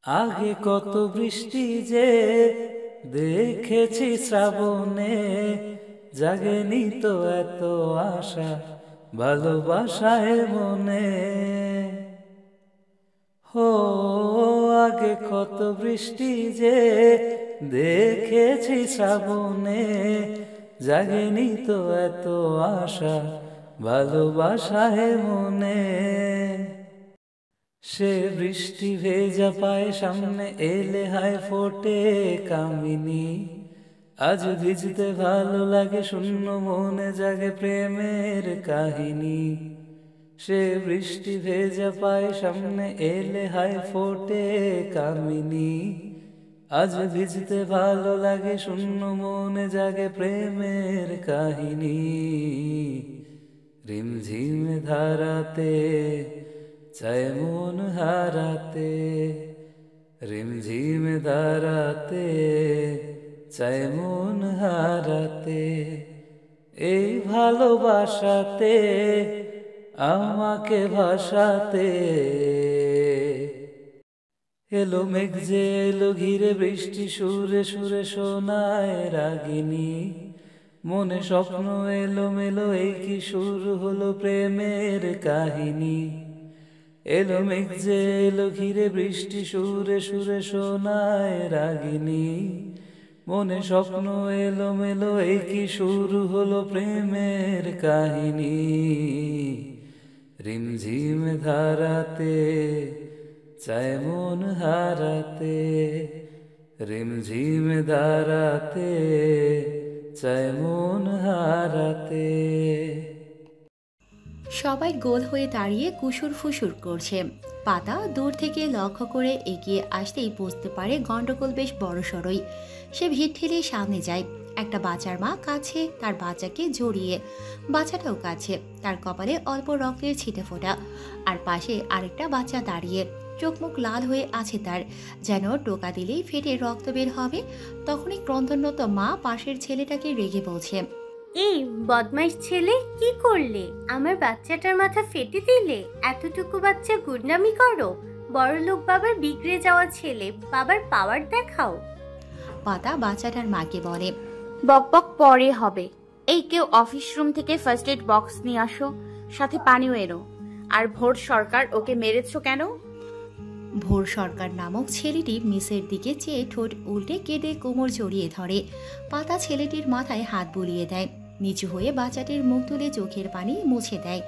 আগে কত বৃষ্টি যে দেখেছি শ্রাবণে, জাগেনি তো এত আশা ভালোবাসায় মনে। হো, আগে কত বৃষ্টি যে দেখেছি শ্রাবণে, জাগেনি তো এত আশা ভালোবাসায় মনে। সে বৃষ্টি ভেজা পায়ে সামনে এলে হায় ফোটে কামিনী, আজ ভিজতে ভালো লাগে শূন্য মনে জাগে প্রেমের কাহিনী। সে বৃষ্টি ভেজা পায়ে সামনে এলে হায় ফোটে কামিনী, আজ ভিজতে ভালো লাগে শূন্য মনে জাগে প্রেমের কাহিনী। রিমঝিম ধারাতে চায় মন হারাতে, রিমঝিম ধারাতে চায় মন হারাতে, এই ভালোবাসাতে আমাকে ভাসাতে। এলো মেঘ যে এলো ঘিরে বৃষ্টি সুরে সুরে শোনায় রাগিনী, মনে স্বপ্ন এলো মেলো এই কি শুরু হলো প্রেমের কাহিনী। এলো মেঘ যে এলো ঘিরে বৃষ্টি সুরে সুরে শোনায় রাগিনী, মনে স্বপ্ন এলো মেলো এই কি শুরু হলো প্রেমের কাহিনী। রিমঝিম ধারাতে চায় মন হারাতে, রিমঝিম ধারাতে চায় মন হারাতে। সবাই গোল হয়ে দাঁড়িয়ে কুসুর ফুসুর করছে। পাতা দূর থেকে লক্ষ্য করে এগিয়ে আসতেই বুঝতে পারে গন্ডগোল বেশ বড়সড়ই। সে ভিড় ঠেলে সামনে যায়। একটা বাচ্চার মা কাছে তার বাচ্চাকে জড়িয়ে, বাচ্চাটাও কাছে, তার কপালে অল্প রক্তের ছিটে ফোটা। আর পাশে আরেকটা বাচ্চা দাঁড়িয়ে, চোখ মুখ লাল হয়ে আছে তার, যেন টোকা দিলেই ফেটে রক্ত বের হবে। তখনই ক্রন্দনরত মা পাশের ছেলেটাকে রেগে বলছে, এই বদমাইশ ছেলে, কি করলে? আমার বাচ্চাটার মাথা ফেটে দিলে? এতটুকু বাচ্চা গুন্ডামি করো? বড়লোক বাবার বিগড়ে যাওয়া ছেলে, বাবার পাওয়ার দেখাও। পাতা বাচ্চাটার মাকে বলে, বকবক পরে হবে। এই কেউ অফিস রুম থেকে ফার্স্ট এড বক্স নিয়ে আসো, সাথে পানিও এনো। আর ভোর সরকার, ওকে মেরেছো কেন? ভোর সরকার নামক ছেলেটি মিসের দিকে চেয়ে ঠোঁট উল্টে কেঁদে কোমর জড়িয়ে ধরে। পাতা ছেলেটির মাথায় হাত বুলিয়ে দেয়। নিচু হয়ে বাচ্চাটির মুখ তুলে চোখের পানি মুছে দেয়।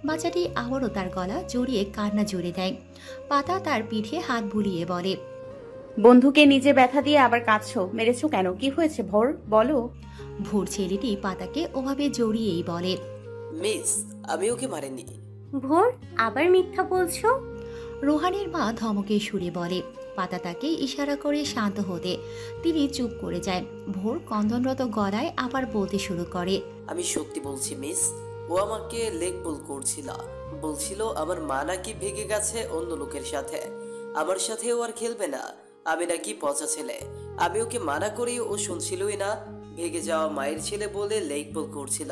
বাচ্চাটি আবারও তার গলা জড়িয়ে কান্না জুড়ে দেয়। পাতা তার পিঠে হাত বুলিয়ে বলে, বন্ধুকে নিজে ব্যথা দিয়ে আবার কাঁদছো, মেরেছো কেন? কি হয়েছে ভোর, বলো। ভোর ছেলেটি পাতাকে ওভাবে জড়িয়েই বলে, মিস, আমি ওকে মারিনি। ভোর, আবার মিথ্যা বলছো? রোহানের মা ধমকে সুরে বলে। পাতা তাকে ইশারা করে শান্ত হতে। তিনি চুপ করে যায়। ভোর কন্দনরত গলায় আবার বলতে শুরু করে, আমি সত্যি বলছি মিস, ও আমাকে লেগ পুল করছিল। বলছিল আমার মা নাকি ভেগে গেছে অন্য লোকের সাথে, আমার সাথে ও আর খেলবে না। আমি নাকি পচা ছেলে। আমি ওকে মানা করি, ও শুনছিলই না। ভেগে যাওয়া মায়ের ছেলে বলে লেগ পুল করছিল।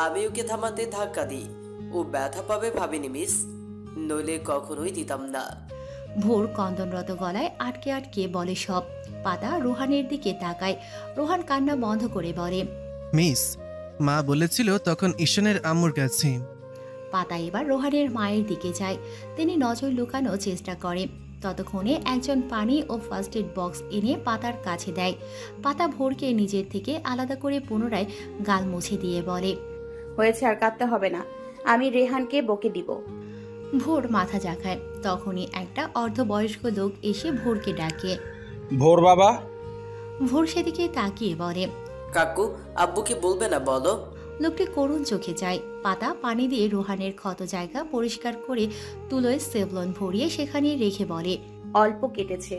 আমি ওকে থামাতে ধাক্কা দিই। ও ব্যথা পাবে ভাবিনি মিস, নইলে কখনোই দিতাম না। ভোর কন্দনরত গলায় আটকে আটকে বলে সব। পাতা রোহানের দিকে তাকায়। রোহান কান্না বন্ধ করে বলে, মিস, মা বলেছিল তখন ঈশানের আম্মুর কাছে। পাতা এবার রোহানের মায়ের দিকে যায়। তিনি নজর লুকানোর চেষ্টা করে। ততক্ষণে একজন পানি ও ফার্স্ট এড বক্স এনে পাতার কাছে দেয়। পাতা ভোরকে নিজের থেকে আলাদা করে পুনরায় গাল মুছে দিয়ে বলে, হয়েছে, আর কাঁদতে হবে না। আমি রেহানকে বকে দিব। ভোর মাথা ঝাঁকায়। তখনই একটা অর্ধবয়স্ক লোক এসে ভোরকে ডাকে। ভোর বাবা। ভোর সেদিকে তাকিয়ে বলে, কাকু, আব্বুকে বলবে না বলো। লোকটি করুণ চোখে যায়। পাতা পানি দিয়ে রোহানের ক্ষত জায়গা পরিষ্কার করে তুলোয় সেভলন ভরিয়ে সেখানে রেখে বলে, অল্প কেটেছে,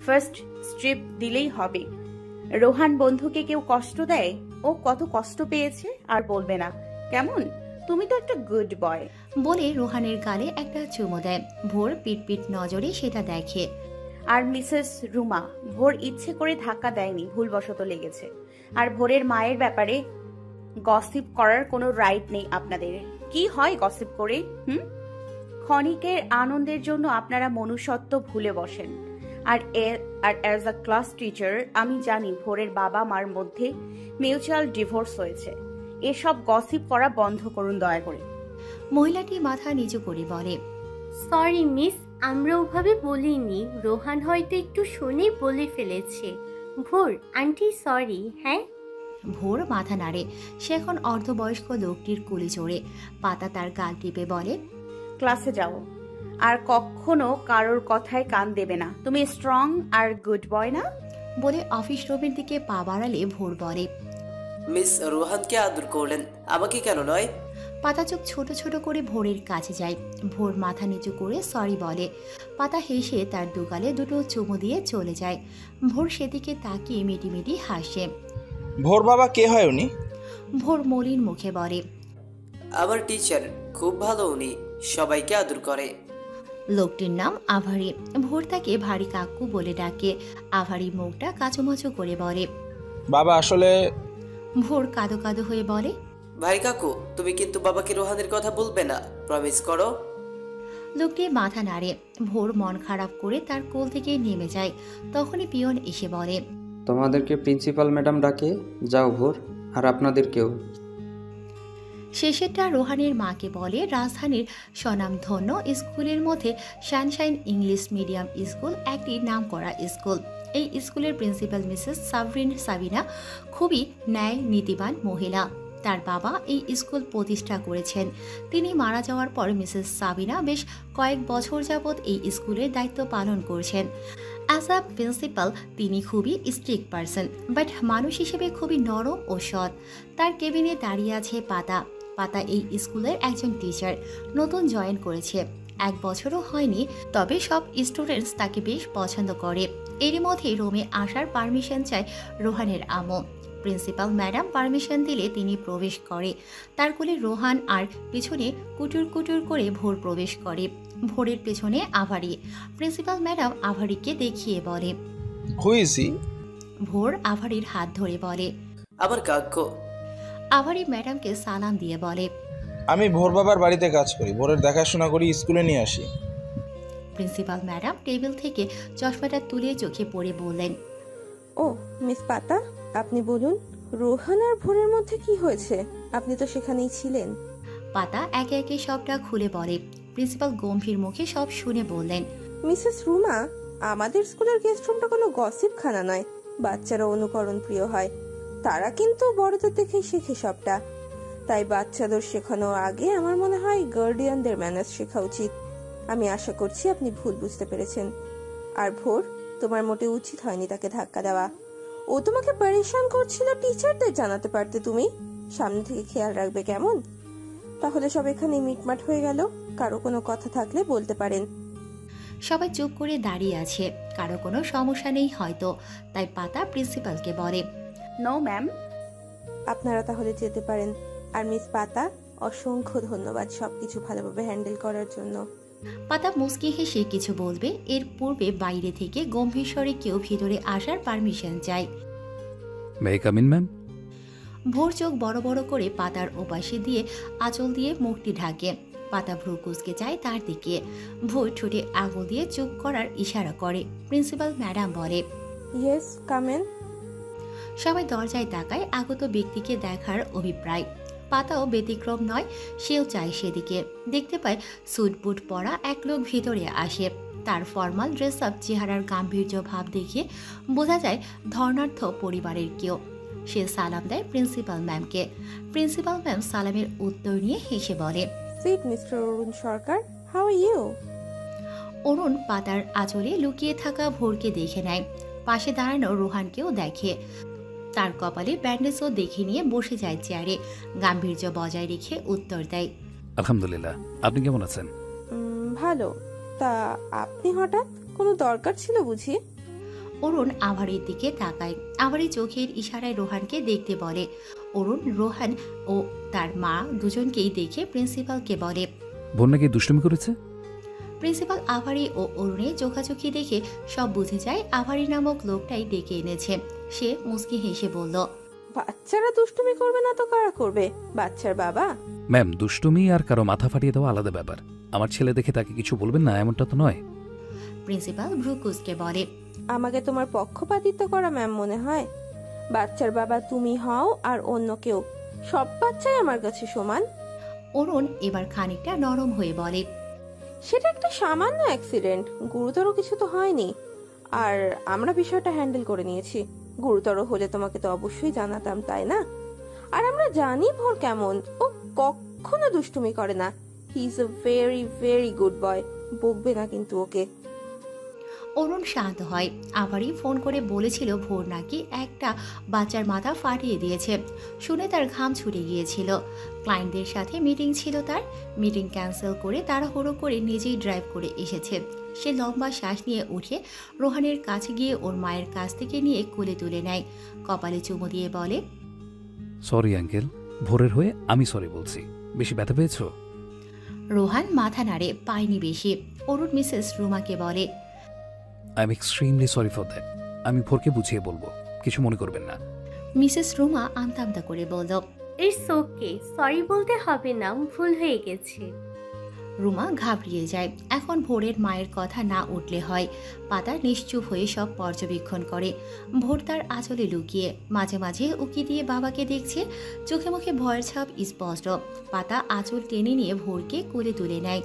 ফার্স্ট স্ট্রিপ দিলেই হবে। রোহান বন্ধুকে কেউ কষ্ট দেয়? ও কত কষ্ট পেয়েছে আর বলবে না, কেমন? তুমি তো একটা গুড বয়। বলে রোহানের গালে একটা চুমো দেয়। ভোর পিটপিট নজরে সেটা দেখে। আর মিসেস রুমা, ভোর ইচ্ছে করে ধাক্কা দেয়নি, ভুলবশত লেগেছে। আর ভোরের মায়ের ব্যাপারে গসিপ করার কোনো রাইট নেই আপনাদের। কি হয় গসিপ করে? ক্ষণিকের আনন্দের জন্য আপনারা মনুষ্যত্ব ভুলে বসেন। আর অ্যাজ আ ক্লাস টিচার আমি জানি ভোরের বাবা মার মধ্যে মিউচুয়াল ডিভোর্স হয়েছে। এসব গসিপ করা বন্ধ করুন দয়া করে। মহিলাটি মাথা নিচু করে বলে, সরি মিস, আমরা ওভাবে বলিনি। রোহান হয়তো একটু শুনেই বলে ফেলেছে। ভোর আন্টি সরি। হ্যাঁ, ভোর মাথা নাড়ে। সে এখন অর্ধবয়স্ক লোকটির কোলে চড়ে। পাতা তার গাল টিপে বলে, ক্লাসে যাও, আর কখনো কারোর কথায় কান দেবে না। তুমি স্ট্রং আর গুড বয় না? বলে অফিস রুমের দিকে পা বাড়ালে ভোর বলে, মিস রোহানকে আদর করলেন, আমাকে কেন নয়? পাতা চোখ ছোট ছোট করে ভোরের কাছে যায়। ভোর মাথা নিচু করে সরি বলে। পাতা হেসে তার দুগালে দুটো চুমু দিয়ে চলে যায়। ভোর সেদিকে তাকিয়ে মিটিমিটি হাসে। ভোর বাবা কে হয় উনি? ভোর মলিন মুখে বলে, আমার টিচার, খুব ভালো উনি, সবাইকে আদর করে। লোকটির নাম আভারি। ভোর তাকে ভারী কাকু বলে ডাকে। আভারি মুখটা কাচুমাচু করে বলে। বাবা আসলে ভোর কাদো কাদো হয়ে বলে, ভাই কাকু, তুমি কিন্তু বাবাকে রোহানের কথা বলবে না, প্রমিস করো। লোকটি মাথা নাড়ে। ভোর মন খারাপ করে তার কোল থেকে নেমে যায়। তখনই পিয়ন এসে বলে, তোমাদেরকে প্রিন্সিপাল ম্যাডাম ডাকে, যাও ভোর, আর আপনাদেরকেও। শেষেরটা রোহানের মাকে বলে, রাজধানীর স্বনামধন্য স্কুলের মধ্যে সানশাইন ইংলিশ মিডিয়াম স্কুল একটি নামকরা স্কুল। এই স্কুলের প্রিন্সিপাল মিসেস সাবিনা খুবই ন্যায় নীতিবান মহিলা। তার বাবা এই স্কুল প্রতিষ্ঠা করেছেন। তিনি মারা যাওয়ার পর মিসেস সাবিনা বেশ কয়েক বছর যাবৎ এই স্কুলের দায়িত্ব পালন করছেন। অ্যাজ আ প্রিন্সিপাল তিনি খুবই স্ট্রিক্ট পারসন, বাট মানুষ হিসেবে খুবই নরম ও সৎ। তার কেবিনে দাঁড়িয়ে আছে পাতা। পাতা এই স্কুলের একজন টিচার, নতুন জয়েন করেছে, 1 বছরও হয়নি। তবে সব স্টুডেন্টস তাকে বেশ পছন্দ করে। এরই মধ্যে রুমে আসার পারমিশন চায় রোহানের আম্মু। প্রিন্সিপাল ম্যাডাম পারমিশন দিলে তিনি প্রবেশ করে। তার কোলে রোহান, আর পিছনে কুটুর কুটুর করে ভোর প্রবেশ করে। ভোরের পেছনে আভারি। প্রিন্সিপাল ম্যাডাম আভারিকে দেখিয়ে বলে, হুইসি? ভোর আভারির হাত ধরে বলে, আমার কাকু। আভারি ম্যাডামকে সালাম দিয়ে বলে, আমি ভোর বাবার বাড়িতে কাজ করি, ভোরের দেখাশোনা করি, স্কুলে নিয়ে আসি। প্রিন্সিপাল ম্যাডাম টেবিল থেকে চশমাটা তুলে চোখে পড়ে বললেন, ও মিস পাতা, আপনি বলুন রোহান আর ভোরের মধ্যে কি হয়েছে? আপনি তো সেখানেই ছিলেন। পাতা একে একে সবটা খুলে বলে। প্রিন্সিপাল গম্ভীর মুখে সব শুনে বললেন, মিসেস রুমা, আমাদের স্কুলের গেস্ট রুমটা কোনো গসিপ খানা নয়। বাচ্চারা অনুকরণ প্রিয় হয়, তারা কিন্তু বড়দের দেখেই শেখে সবটা। তাই বাচ্চাদের শেখানোর আগে আমার মনে হয় গার্ডিয়ানদের ম্যানার্স শেখা উচিত। আমি আশা করছি আপনি ভুল বুঝতে পেরেছেন। আর ভোর, তোমার মোটে উচিত হয়নি তাকে ধাক্কা দেওয়া। ও তোমাকে পরেশান করছিল, টিচারদের জানাতে পারতে তুমি। সামনে থেকে খেয়াল রাখবে কেমন? তাহলে সব এখানে মিটমাট হয়ে গেল। কারো কোনো কথা থাকলে বলতে পারেন। সবাই চুপ করে দাঁড়িয়ে আছে, কারো কোনো সমস্যা নেই হয়তো। তাই পাতা প্রিন্সিপালকে বলে, নো ম্যাম। আপনারা তাহলে যেতে পারেন। আর মিস পাতা, অসংখ্য ধন্যবাদ সবকিছু ভালোভাবে হ্যান্ডেল করার জন্য। পাতা মুচকি হেসে কিছু বলবে, এর পূর্বে বাইরে থেকে গম্ভীর স্বরে কেউ ভিতরে আসার পারমিশন চায়। May I come in ma'am? ভোর চোখ বড় বড় করে পাতার ওপাশে দিয়ে আঁচল দিয়ে মুখটি ঢাকে। পাতা ভ্রু কুঁচকে যায় তার দিকে। ভোর ঠোঁটে আঙুল দিয়ে চুপ করার ইশারা করে। প্রিন্সিপাল ম্যাডাম বলে, ইয়েস, কামেন। সবাই দরজায় তাকায় আগত ব্যক্তিকে দেখার অভিপ্রায়। পাতাও ব্যতিক্রম নয়, সেও চায় সেদিকে। দেখতে পায় স্যুট বুট পরা এক লোক ভিতরে আসে। তার ফর্মাল ড্রেস আপ চেহারার গাম্ভীর্য ভাব দেখে বোঝা যায় ধর্নার্থ পরিবারের কেউ। সে সালাম দেয় প্রিন্সিপাল ম্যামকে। প্রিন্সিপাল ম্যাম সালামের উত্তর নিয়ে হেসে বলে, sit mister Arun Sarkar, how are you? Arun পাতার আঁচলে লুকিয়ে থাকা ভোরকে দেখে নেয়। পাশে দাঁড়ানো রোহানকেও দেখে। তার কপালে ব্যান্ডেজও দেখে নিয়ে বসে যায় চেয়ারে। গাম্ভীর্য বজায় রেখে উত্তর দেয়, আলহামদুলিল্লাহ, আপনি কেমন আছেন? ভালো। তা আপনি হঠাৎ কোনো দরকার ছিল বুঝি? অরুণ আভারির দিকে তাকায়। আভারি চোখের ইশারায় রোহানকে দেখতে বলে। অরুণ, রোহান ও তার মা দুজনকেই দেখে প্রিন্সিপালকে বলে, বোন নাকি দুষ্টুমি করেছে? প্রিন্সিপাল আভারি ও অরুণের চোখাচোখি দেখে সব বুঝে যায় আভারি নামক লোকটাই ডেকে এনেছে। সে মুচকি হেসে বলল, বাচ্চারা দুষ্টুমি করবে না তো কারা করবে? বাচ্চার বাবা। ম্যাম, দুষ্টুমি আর কারো মাথা ফাটিয়ে দেওয়া আলাদা ব্যাপার। আমার ছেলে দেখে তাকে কিছু বলবেন না, এমনটা তো নয়। প্রিন্সিপাল ভ্রুকুসকে বলে, আমাকে তোমার পক্ষপাতিত্ব করা ম্যাম মনে হয়? বাচ্চার বাবা তুমি হও আর অন্য কেউ, সব বাচ্চাই আমার কাছে সমান। অরুণ এবার খানিকটা নরম হয়ে বলে, সেটা একটা সামান্য অ্যাক্সিডেন্ট, গুরুতর কিছু তো হয়নি। আর আমরা বিষয়টা হ্যান্ডেল করে নিয়েছি। গুরুতর হলে তোমাকে তো অবশ্যই জানাতাম, তাই না? আর আমরা জানি ভোর কেমন, ও কখনো দুষ্টুমি করে না। He is a very very good boy. বকবে না কিন্তু ওকে। অরুণ শান্ত হয়। আবারই ফোন করে বলেছিল ভোর নাকি একটা বাচ্চার মাথা ফাটিয়ে দিয়েছে। শুনে তার ঘাম ছুটে গিয়েছিল। ক্লায়েন্টদের সাথে মিটিং ছিল তার। মিটিং ক্যান্সেল করে তাড়াহুড়ো করে নিজেই ড্রাইভ করে এসেছে। সে লম্বা শ্বাস নিয়ে উঠে রোহানের কাছে গিয়ে ওর মায়ের কাছ থেকে নিয়ে কোলে তুলে নেয়। কপালে চুমু দিয়ে বলে, সরি আঙ্কেল, ভোরের হয়ে আমি সরি বলছি। বেশি ব্যথা পেয়েছো? রোহান মাথা নাড়ে, পায়নি বেশি। অরুণ মিসেস রুমাকে বলে, I am extremely sorry for that. আমি ভোরকে বুঝিয়ে বলবো, কিছু মনে করবেন না। মিসেস রুমা আমতা আমতা করে বলল, ইটস ওকে, সরি বলতে হবে না, ভুল হয়ে গেছে। রুমা ঘাবড়িয়ে যায়। এখন ভোরের মায়ের কথা না উঠলে হয়। পাতা নিশ্চুপ হয়ে সব পর্যবেক্ষণ করে। ভোর তার আঁচলে লুকিয়ে মাঝে মাঝে উকি দিয়ে বাবাকে দেখছে। চোখে মুখে ভয়ের ছাপ স্পষ্ট। পাতা আঁচল টেনে নিয়ে ভোরকে কোলে তুলে নেয়।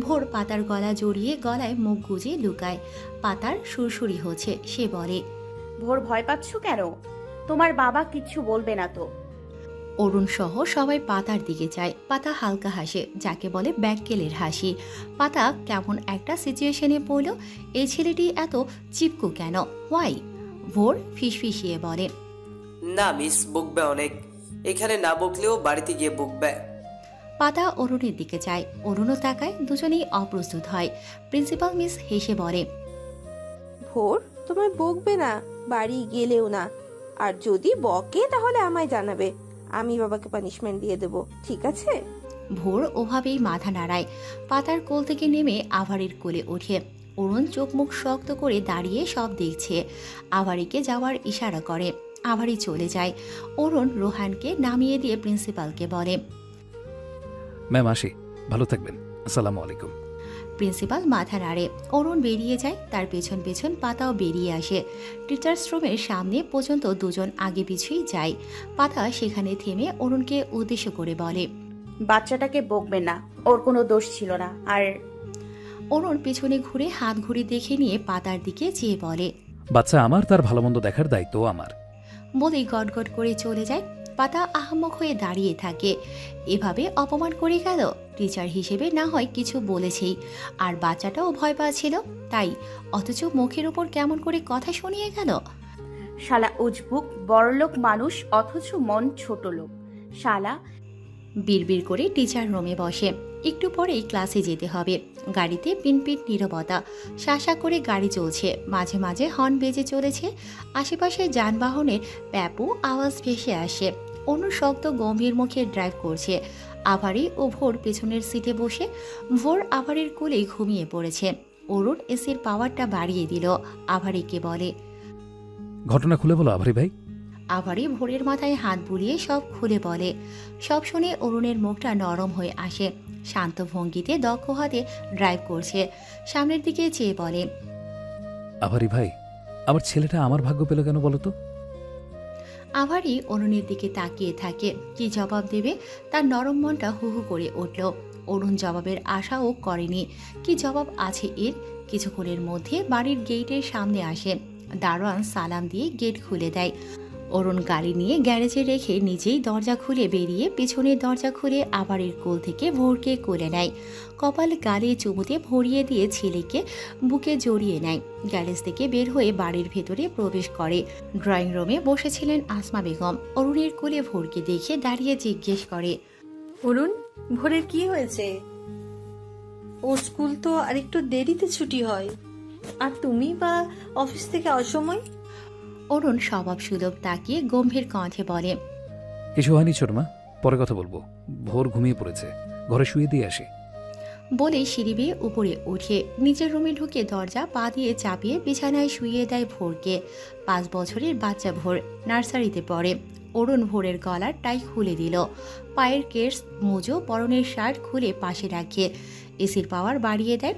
ভোর পাতার গলা জড়িয়ে গলায় মুখ গুজে লুকায়। পাতার সুরসুরি হচ্ছে। সে বলে, ভোর ভয় পাচ্ছ কেন? তোমার বাবা কিচ্ছু বলবে না তো? অরুণ সহ সবাই পাতার দিকে যায়। পাতা হালকা হাসে, যাকে বলে ব্যাককেলের হাসি। পাতা কেমন একটা সিচুয়েশনে পড়ল। এই ছেলেটি এত চিপকু কেন? হোয়াই? ভোর ফিসফিসিয়ে বলে, না মিস, বকবে অনেক। এখানে না বকলেও বাড়িতে গিয়ে বকবে। পাতা অরুণের দিকে যায়। অরুণও তাকায়। দুজনেই অপ্রস্তুত হয়। প্রিন্সিপাল মিস হেসে বলে, ভোর তোমায় বকবে না, বাড়ি গেলেও না। আর যদি বকে তাহলে আমায় জানাবে, আমি বাবাকে পানিশমেন্ট দিয়ে দেব, ঠিক আছে? ভোর ওভাবেই মাথা নাড়ায়। পাতার কোল থেকে নেমে আভারের কোলে ওঠে। অরুণ চোখ মুখ শক্ত করে দাঁড়িয়ে সব দেখছে। আভারিকে যাওয়ার ইশারা করে। আভারি চলে যায়। অরুণ রোহানকে নামিয়ে দিয়ে প্রিন্সিপালকে বলে, ম্যাম আসি, ভালো থাকবেন, আসসালামু আলাইকুম। প্রিন্সিপাল মাথা নাড়ে। অরুণ বেরিয়ে যায়। তার পেছন পেছন পাতাও বেরিয়ে আসে। টিচার্স রুমের সামনে পর্যন্ত দুজন আগে পিছুই যায়। পাতা সেখানে থেমে অরুণকে উদ্দেশ্য করে বলে, বাচ্চাটাকে বকবেন না, ওর কোনো দোষ ছিল না। আর অরুণ পেছনে ঘুরে হাত ঘুরে দেখে নিয়ে পাতার দিকে চেয়ে বলে, বাচ্চা আমার, তার ভালো মন্দ দেখার দায়িত্ব আমার। বলেই গটগট করে চলে যায়। পাতা আহাম্মক হয়ে দাঁড়িয়ে থাকে। এভাবে অপমান করে গেল। টিচার হিসেবে না হয় কিছু বলেছেই, আর বাচ্চাটাও ভয় পাচ্ছিল তাই, অথচ মুখের উপর কেমন করে কথা শুনিয়ে গেল। শালা উজবুক, বড়লোক মানুষ অথচ মন ছোট লোক। শালা বিড়বিড় করে টিচার রুমে বসে। একটু পরেই ক্লাসে যেতে হবে। গাড়িতে পিনপিন নীরবতা। শাসা করে গাড়ি চলছে। মাঝে মাঝে হর্ন বেজে চলেছে। আশেপাশে যানবাহনের প্যাপু আওয়াজ ভেসে আসে। অনু শক্ত গম্ভীর মুখে ড্রাইভ করছে। আভারি ও ভোর পেছনের সিটে বসে। ভোর আভারির কোলেই ঘুমিয়ে পড়েছে। অরুণ এসির পাওয়ারটা বাড়িয়ে দিল। আভারিকে বলে, ঘটনা খুলে বলো আভারি ভাই। আভারি ভোরের মাথায় হাত বুলিয়ে সব খুলে বলে। সব শুনে অরুণের মুখটা নরম হয়ে আসে। শান্ত ভঙ্গিতে দক্ষ হাতে ড্রাইভ করছে। সামনের দিকে চেয়ে বলে, আভারি ভাই, আমার ছেলেটা আমার ভাগ্য পেল কেন বলো তো? আভারি অরুণের দিকে তাকিয়ে থাকে। কি জবাব দেবে? তার নরম মনটা হু হু করে উঠল। অরুণ জবাবের আশাও করেনি। কি জবাব আছে এর? কিছুক্ষণের মধ্যে বাড়ির গেটের সামনে আসে। দারোয়ান সালাম দিয়ে গেট খুলে দেয়। অরুণ গাড়ি নিয়ে গ্যারেজে রেখে নিজেই দরজা খুলে বেরিয়ে পিছনের দরজা খুলে আভারের কোল থেকে ভোরকে কোলে নেয়। কপাল গালে চুমুতে ভরিয়ে দিয়ে ছেলেকে বুকে জড়িয়ে নেয়। গ্যারেজ থেকে বের হয়ে বাড়ির ভেতরে প্রবেশ করে। ড্রয়িং রুমে বসেছিলেন আসমা বেগম। অরুণের কোলে ভোরকে দেখে দাঁড়িয়ে জিজ্ঞেস করে, অরুণ, ভোরের কি হয়েছে? ওর স্কুল তো আর একটু দেরিতে ছুটি হয়, আর তুমি বা অফিস থেকে অসময়। অরুণ স্বভাব সুলভ তাকিয়ে গম্ভীর কণ্ঠে বলে, কিছু হয়নি ছোট মা, পরে কথা বলবো। ভোর ঘুমিয়ে পড়েছে, ঘরে শুয়ে দিয়ে আসি। বলে সিঁড়ি বেয়ে উপরে উঠে নিজের রুমে ঢুকে দরজা পা দিয়ে চাপিয়ে বিছানায় শুইয়ে দেয় ভোরকে। 5 বছরের বাচ্চা ভোর, নার্সারিতে পড়ে। অরুণ ভোরের গলার টাই খুলে দিল। পায়ের কেস, মোজো, পরনের শার্ট খুলে পাশে রাখে। এসির পাওয়ার বাড়িয়ে দেয়।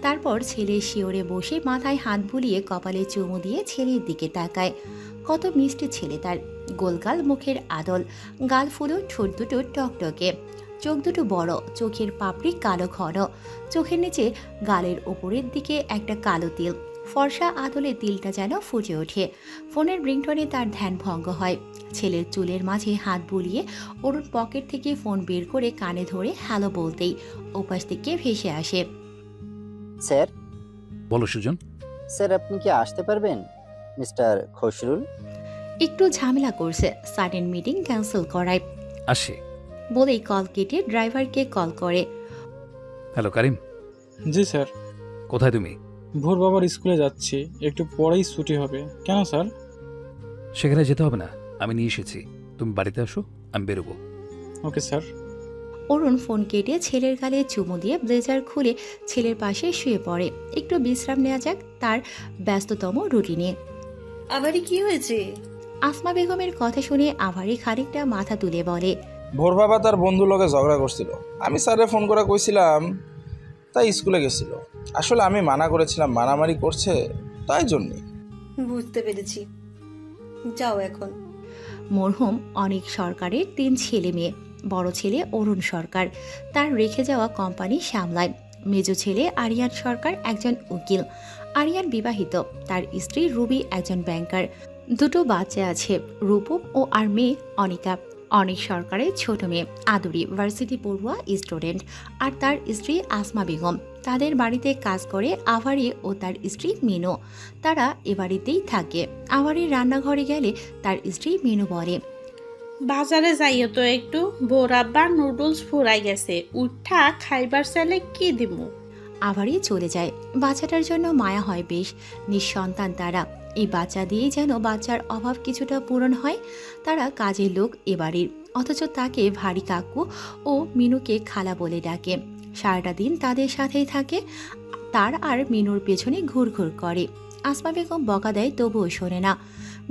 তারপর ছেলে শিওরে বসে মাথায় হাত বুলিয়ে কপালে চুমু দিয়ে ছেলের দিকে তাকায়। কত মিষ্টি ছেলে তার, গোলগাল মুখের আদল, গাল ফুলো, ঠোঁট দুটো টকটকে, চোখ দুটো বড়, চোখের পাপড়ি কালো ঘন, চোখের নিচে গালের ওপরের দিকে একটা কালো তিল, ফর্সা আদলে তিলটা যেন ফুটে ওঠে। ফোনের রিংটনে তার ধ্যান ভঙ্গ হয়। ছেলের চুলের মাঝে হাত বুলিয়ে অরুণ পকেট থেকে ফোন বের করে কানে ধরে হ্যালো বলতেই ওপাশ থেকে ভেসে আসে, স্যার। বলো সুজন। স্যার, আপনি কি আসতে পারবেন, মিস্টার খসরুল? একটু ঝামেলা করছে, সাডেন মিটিং ক্যান্সেল করায়। আসে বলেই কল কেটে ড্রাইভারকে কল করে। হ্যালো কারিম। জি স্যার। কোথায় তুমি? ভোর বাবার স্কুলে যাচ্ছি, একটু পরেই ছুটি হবে। কেন স্যার? সেখানে যেতে হবে না, আমি নিয়ে এসেছি। তুমি বাড়িতে আসো, আমি বেরোবো। Okay sir. অরুণ ফোন কেটে ছেলের গালে চুমু দিয়ে ব্লেজার খুলে ছেলের পাশে শুয়ে পড়ে। একটু বিশ্রাম নেওয়া যাক তার ব্যস্ততম রুটিনে। আবারই কি হয়েছে? আসমা বেগমের কথা শুনে আভারি খানিকটা মাথা তুলে বলে, ভোর বাবা তার বন্ধু লগে ঝগড়া করছিল, আমি স্যারে ফোন করে কইছিলাম, তাই স্কুলে গেছিল। আসলে আমি মানা করেছিলাম, মারামারি করছে তাই জন্য। বুঝতে পেরেছি, যাও এখন। মরহুম অনেক সরকারের 3 ছেলে মেয়ে। বড় ছেলে অরুণ সরকার, তার রেখে যাওয়া কোম্পানি সামলায়। মেজ ছেলে আরিয়ান সরকার একজন উকিল। আরিয়ান বিবাহিত, তার স্ত্রী রুবি একজন ব্যাংকার। 2 বাচ্চা আছে, রূপম ও আর মেয়ে অনিকা। অনেক সরকারের ছোট মেয়ে আদুরি ভার্সিটি পড়ুয়া স্টুডেন্ট, আর তার স্ত্রী আসমা বেগম। তাদের বাড়িতে কাজ করে আভারি ও তার স্ত্রী মিনু। তারা এ বাড়িতেই থাকে। আভারির রান্নাঘরে গেলে তার স্ত্রী মিনু বলে, বাজারে যাইও তো একটু, বোরাব্বার নুডলস ফুরাই গেছে, উঠা খাইবার চাইলে কি দিমু। আভারি চলে যায়। বাচ্চাটার জন্য মায়া হয় বেশ, নিঃসন্তান তারা। এই বাচ্চা দিয়েই যেন বাচ্চার অভাব কিছুটা পূরণ হয়। তারা কাজের লোক এ বাড়ির, অথচ তাকে ভারী কাকু ও মিনুকে খালা বলে ডাকে। সারাটা দিন তাদের সাথেই থাকে, তার আর মিনুর পেছনে ঘুরঘুর করে। আসমা বেগম বকা দেয় তবুও শোনে না।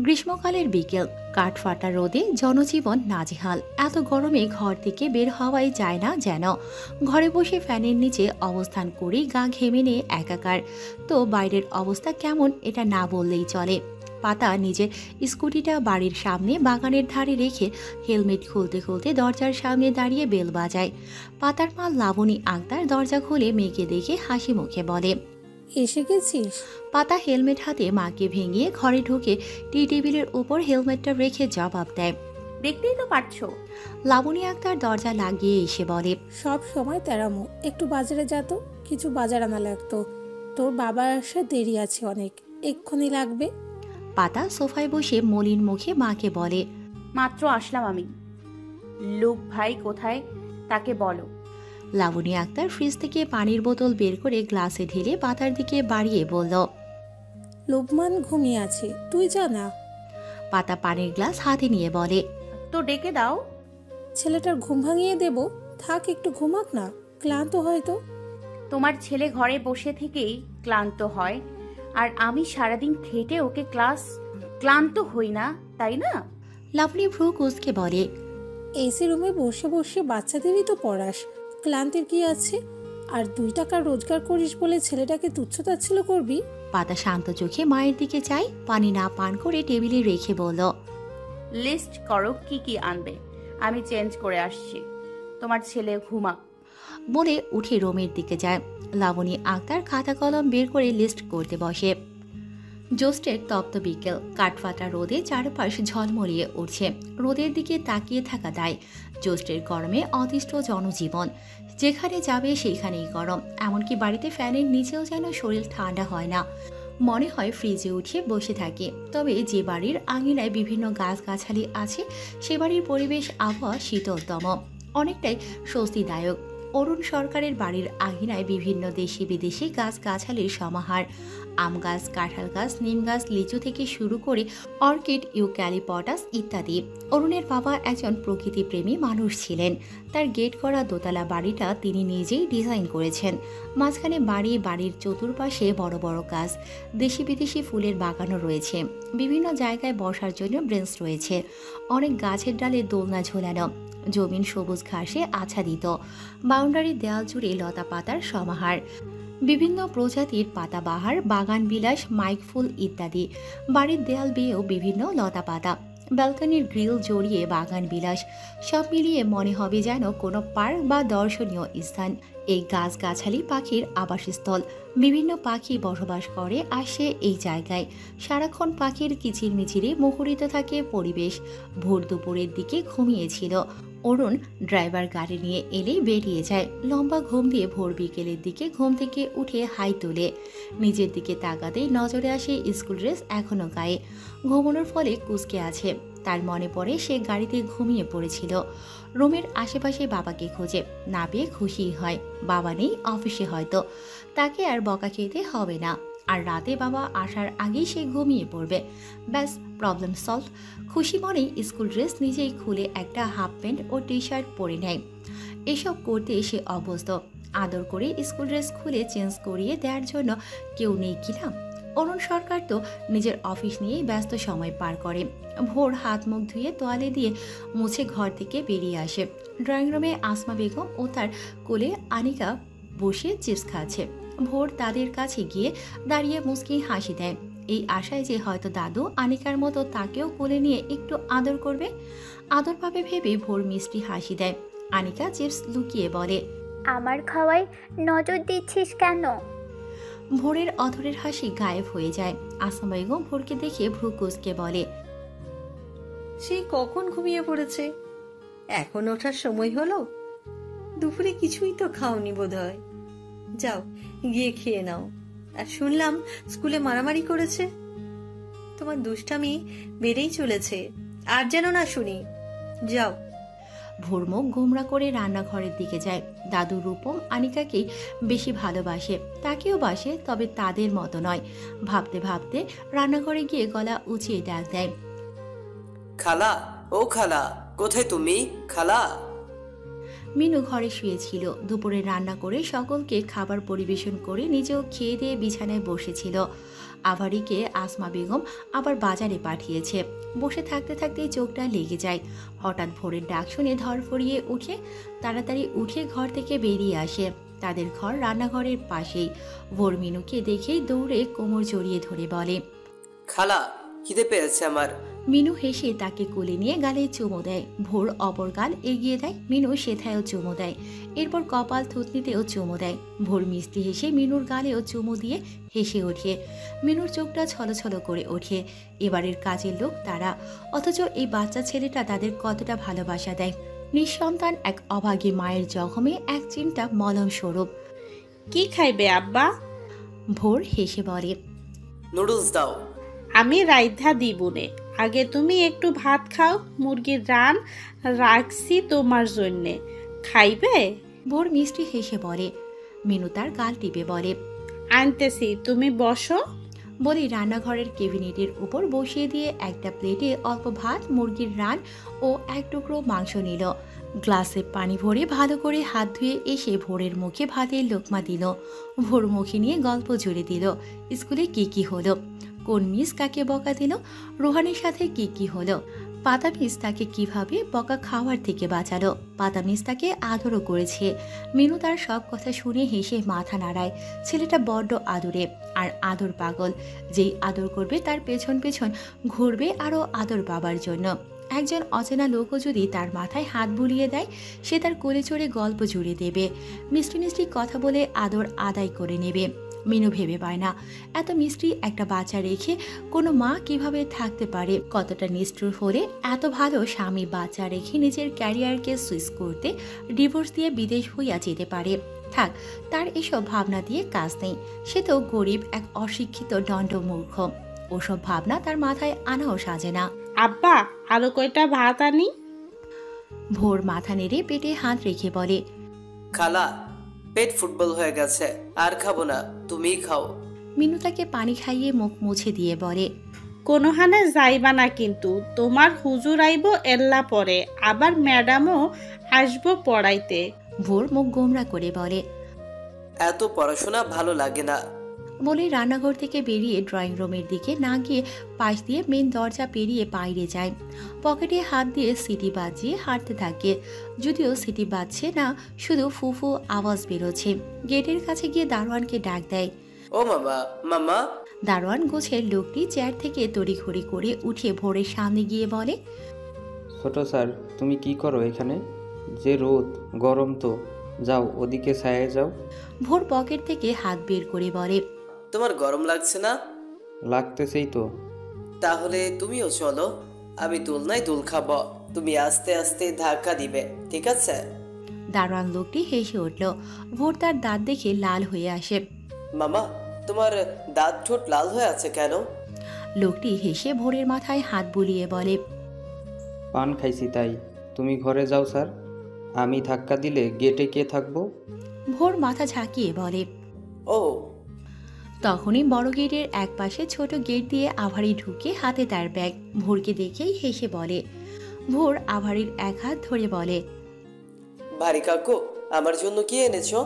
গ্রীষ্মকালের বিকেল, কাঠফাটা রোদে জনজীবন নাজেহাল। এত গরমে ঘর থেকে বের হওয়াই যায় না যেন। ঘরে বসে ফ্যানের নিচে অবস্থান করেই গা ঘেমে নিয়ে একাকার। তো বাইরের অবস্থা কেমন এটা না বললেই চলে। পাতা নিজের স্কুটিটা বাড়ির সামনে বাগানের ধারে রেখে হেলমেট খুলতে খুলতে দরজার সামনে দাঁড়িয়ে বেল বাজায়। পাতার মা লাবণী আক্তার দরজা খুলে মেয়েকে দেখে হাসি মুখে বলে, এসে গেছিস? পাতা হেলমেট হাতে মাকে ভেঙিয়ে ঘরে ঢুকে টি টেবিলের উপর হেলমেটটা রেখে জবাব দেয়, দেখতেই তো পারছো। লাবণী আক্তার দরজা লাগিয়ে এসে বলে, সব সময় তেরামো, একটু বাজারে যা তো, কিছু বাজার আনা লাগতো। তোর বাবার আসা দেরি আছে অনেক, এক্ষুনি লাগবে। পাতা সোফায় বসে মলিন মুখে মাকে বলে, মাত্র আসলাম আমি। লোক ভাই কোথায় তাকে বলো। লাবণী আক্তার ফ্রিজ থেকে পানির বোতল বের করে গ্লাসে ঢেলে পাতার দিকে বাড়িয়ে বলল, লোকমান ঘুমিয়ে আছে, তুই জানা। পাতা পানির গ্লাস হাতে নিয়ে বলে, তো ডেকে দাও। ছেলেটার ঘুম ভাঙিয়ে দেব, থাক একটু ঘুমাক না, ক্লান্ত হয়তো। তোমার ছেলে ঘরে বসে থেকেই ক্লান্ত হয়, আর আমি সারাদিন খেটে ওকে ক্লান্ত হই না, তাই না? লাবণী ভ্রু কুঁচকে বলে, এসি রুমে বসে বসে বাচ্চাদেরই তো পড়াস, ক্লান্তির কি আছে? আর 2 টাকা রোজগার করিস বলে ছেলেটাকে তুচ্ছতাচ্ছিল্য করবি? পাতা শান্ত চোখে মায়ের দিকে চাই, পানি না পান করে টেবিলে রেখে বলল, লিস্ট করো কি কি আনবে, আমি চেঞ্জ করে আসছি, তোমার ছেলে ঘুমাক। বলে উঠে রুমের দিকে যায়। লাবণী আক্তার খাতা কলম বের করে লিস্ট করতে বসে। জ্যৈষ্ঠের তপ্ত বিকেল, কাঠফাটা রোদে চারপাশ ঝলমলিয়ে উঠছে। রোদের দিকে তাকিয়ে থাকা দায়। জ্যৈষ্ঠের গরমে অতিষ্ঠ জনজীবন, যেখানে যাবে সেইখানেই গরম। এমনকি বাড়িতে ফ্যানের নিচেও যেন শরীর ঠান্ডা হয় না, মনে হয় ফ্রিজে উঠে বসে থাকে। তবে যে বাড়ির আঙিনায় বিভিন্ন গাছগাছালি আছে সে বাড়ির পরিবেশ আবহাওয়া শীতলতম, অনেকটাই স্বস্তিদায়ক। অরুণ সরকারের বাড়ির আঙিনায় বিভিন্ন দেশি বিদেশি গাছগাছালির সমাহার। আম গাছ, কাঁঠাল গাছ, নিম গাছ, লিচু থেকে শুরু করে অর্কিড, ইউক্যালিপটাস ইত্যাদি। অরুণের বাবা একজন প্রকৃতিপ্রেমী মানুষ ছিলেন। তার গেট করা দোতলা বাড়িটা তিনি নিজেই ডিজাইন করেছেন। মাঝখানে বাড়ির চতুর্পাশে বড় বড় গাছ, দেশি বিদেশি ফুলের বাগানও রয়েছে। বিভিন্ন জায়গায় বসার জন্য ব্রেঞ্চ রয়েছে। অনেক গাছের ডালে দোলনা ঝোলানো। জমিন সবুজ ঘাসে আচ্ছাদিত, বাউন্ডারির দেয়াল জুড়ে লতা পাতার সমাহার, বিভিন্ন প্রজাতির পাতাবাহার, বাগান বিলাস, মাইক ফুল ইত্যাদি। বাড়ির দেয়াল বেয়েও বিভিন্ন লতা পাতা, ব্যালকনির গ্রিল জড়িয়ে বাগান বিলাস। সব মিলিয়ে মনে হবে যেন কোনো পার্ক বা দর্শনীয় স্থান। এই গাছগাছালি পাখির আবাসস্থল। বিভিন্ন পাখি বসবাস করে আসে এই জায়গায়। সারাক্ষণ পাখির কিচিরমিচিরে মুখরিত থাকে পরিবেশ। ভোর দুপুরের দিকে ঘুমিয়েছিল অরুণ। ড্রাইভার গাড়ি নিয়ে এলেই বেরিয়ে যায়। লম্বা ঘুম দিয়ে ভোর বিকেলের দিকে ঘুম থেকে উঠে হাই তোলে। নিজের দিকে তাকাতেই নজরে আসে স্কুল ড্রেস এখনো গায়ে। ঘুমানোর ফলে কুঁচকে আছে। তার মনে পড়ে সে গাড়িতে ঘুমিয়ে পড়েছিল। রুমের আশেপাশে বাবাকে খোঁজে, না পেয়ে খুশিই হয়। বাবা নেই, অফিসে হয়তো। তাকে আর বকা খেতে হবে না। আর রাতে বাবা আসার আগেই সে ঘুমিয়ে পড়বে। ব্যাস, প্রবলেম সলভ। খুশি মনেই স্কুল ড্রেস নিজেই খুলে একটা হাফ প্যান্ট ও টি শার্ট পরে নেয়। এসব করতে সে অভ্যস্ত। আদর করে স্কুল ড্রেস খুলে চেঞ্জ করিয়ে দেওয়ার জন্য কেউ নেই কিনা। অরুণ সরকার তো নিজের অফিস নিয়েই ব্যস্ত সময় পার করে। ভোর হাত মুখ ধুয়ে তোয়ালে দিয়ে মুছে ঘর থেকে বেরিয়ে আসে। ড্রয়িং রুমে আসমা বেগম ও তার কোলে আনিকা বসে চিপস খাচ্ছে। ভোর তাদের কাছে গিয়ে দাঁড়িয়ে মুচকি হাসি দেয়, এই আশায় যে হয়তো দাদু আনিকার মতো তাকেও কোলে নিয়ে একটু আদর করবে। আদর পাবে ভেবে ভোর মিষ্টি হাসি দেয়। আনিকা চিপস লুকিয়ে বলে, আমার খাওয়ায় নজর দিচ্ছিস কেন? ভোরের অধরের হাসি গায়েব হয়ে যায়। আসমা বেগম ভোরকে দেখে ভ্রু কুঁচকে বলে, সে কখন ঘুমিয়ে পড়েছে? এখন ওঠার সময় হলো? দুপুরে কিছুই তো খাওনি বোধহয়। যাও গিয়ে খেয়ে নাও। আর শুনলাম স্কুলে মারামারি করেছে। তোমার দুষ্টামি বেড়েই চলেছে, আর যেন না শুনি। যাও। ভোর মুখ গোমরা করে রান্নাঘরের দিকে যায়। দাদু রূপম আনিকাকেই বেশি ভালোবাসে, তাকেও বাসে, তবে তাদের মতো নয়। ভাবতে ভাবতে রান্নাঘরে গিয়ে গলা উঁচিয়ে ডাক দেয়, খালা, ও খালা, কোথায় তুমি খালা? মিনু ঘরে শুয়েছিল। দুপুরে রান্না করে সকলকে খাবার পরিবেশন করে নিজেও খেয়ে দিয়ে বিছানায় বসেছিল। আভারিকে আসমা বেগম আবার বাজারে পাঠিয়েছে। বসে থাকতে থাকতে চোখটা লেগে যায়। হঠাৎ ভোরের ডাক শুনে ধরফড়িয়ে উঠে তাড়াতাড়ি উঠে ঘর থেকে বেরিয়ে আসে। তাদের ঘর রান্নাঘরের পাশেই। ভোর মিনুকে দেখেই দৌড়ে কোমর জড়িয়ে ধরে বলে, খালা, খিদে পেয়েছে আমার। মিনু হেসে তাকে কোলে নিয়ে গালে চুমো দেয়। ভোর অপর গাল এগিয়ে দেয়। মিনু সেথায়ও চুমো দেয়। এরপর কপাল থুতনিতেও চুমো দেয়। ভোর মিষ্টি হেসে মিনুর গালেও চুমো দিয়ে হেসে ওঠে। মিনুর চোখটা ছলছল করে ওঠে। এবারের কাজের লোক তারা, অথচ এই বাচ্চা ছেলেটা তাদের কতটা ভালোবাসা দেয়। নিঃসন্তান এক অভাগী মায়ের জখমে এক চিমটা মলম স্বরূপ। কি খাইবে আব্বা? ভোর হেসে বলে, নুডলস দাও। আমি রাইধা দিবনে, আগে তুমি একটু ভাত খাও। মুরগির রান রাখছি তোমার জন্যে, খাইবে? ভোর মিষ্টি হেসে বলে। মিনু তার গাল টিপে বলে, আনতেছি, তুমি বসো। বলি রান্নাঘরের ক্যাবিনেটের উপর বসিয়ে দিয়ে একটা প্লেটে অল্প ভাত, মুরগির রান ও এক টুকরো মাংস নিল। গ্লাসে পানি ভরে ভালো করে হাত ধুয়ে এসে ভোরের মুখে ভাতের লোকমা দিল। ভোর মুখে নিয়ে গল্প জুড়ে দিল। স্কুলে কি হলো, কোন মিস কাকে বকা দিল, রোহানের সাথে কি হলো, পাতা মিস তাকে কিভাবে বকা খাওয়ার থেকে বাঁচালো, পাতা মিস তাকে আদরও করেছে। মিনু তার সব কথা শুনে হেসে মাথা নাড়ায়। ছেলেটা বড্ড আদরে, আর আদর পাগল। যেই আদর করবে তার পেছন পেছন ঘুরবে আরও আদর পাবার জন্য। একজন অচেনা লোকও যদি তার মাথায় হাত বুলিয়ে দেয়, সে তার কোলে চড়ে গল্প জুড়ে দেবে, মিষ্টি মিষ্টি কথা বলে আদর আদায় করে নেবে। মিনু ভেবে পায় না, এত মিষ্টি একটা বাচ্চা রেখে কোনো মা কিভাবে থাকতে পারে। কতটা নিষ্ঠুর হলে এত ভালো স্বামী বাচ্চা রেখে নিজের ক্যারিয়ারকে সুইচ করতে ডিভোর্স দিয়ে বিদেশ হইয়া যেতে পারে। থাক, তার এসব ভাবনা দিয়ে কাজ নেই। সে তো গরিব এক অশিক্ষিত দণ্ডমূর্খ। ওসব ভাবনা তার মাথায় আনাও সাজে না। আব্বা, আরো কয়টা ভাত আনি? ভোর মাথা নেড়ে পেটে হাত রেখে বলে, খালা, পেট ফুটবল হয়ে গেছে, আর খাবো না, তুমিই খাও। মিনু তাকে পানি খাইয়ে মুখ মুছে দিয়ে বলে, কোনো হানে যাইবা না কিন্তু, তোমার হুজুর আইব এল্লা পরে, আবার ম্যাডামও আসবো পড়াইতে। ভোর মুখ গোমরা করে বলে, এত পড়াশোনা ভালো লাগে না। বলে রান্নাঘর থেকে বেরিয়ে ড্রয়িং রুমের দিকে না গিয়ে পাশ দিয়ে মেন দরজা পেরিয়ে বাইরে যায়। পকেটে হাত দিয়ে সিটি বাজিয়ে হাঁটতে থাকে, যদিও সিটি বাজছে না, শুধু ফুফু আওয়াজ বেরোচ্ছে। গেটের কাছে গিয়ে দারোয়ানকে ডাক দেয়। ও মামা, মামা। দারোয়ান গোছের লোকটি চেয়ার থেকে তড়িঘড়ি করে উঠে ভোরের সামনে গিয়ে বলে, ছোট স্যার তুমি কি করো এখানে? যে রোদ, গরম তো, যাও ওদিকে ছায়ায় যাও। ভোর পকেট থেকে হাত বের করে বলে, তোমার গরম লাগছে না? লাগতেছেই তো। তাহলে তুমিও চলো, আমি দোলনায় দোল খাবো, তুমি আস্তে আস্তে ধাক্কা দিবে, ঠিক আছে? দারোয়ান লোকটি হেসে উঠল। ভোর তার দাঁত দেখে লাল হয়ে আসে। মামা, তোমার দাঁত ঠোঁট লাল হয়ে আছে কেন? লোকটি হেসে ভোরের মাথায় হাত বুলিয়ে বলে, পান খাইছি তাই। তুমি ঘরে যাও স্যার, আমি ধাক্কা দিলে গেটে কে থাকবো? ভোর মাথা ঝাঁকিয়ে বলে, ও। তখনই বড় গেটের এক পাশে ছোট গেট দিয়ে আভারি ঢুকে হাতে তার ব্যাগ। ভোরকে দেখেই হেসে বলে। ভোর আভারির এক হাত ধরে বলে, ভারী কাকু, আমার জন্য কি এনেছো?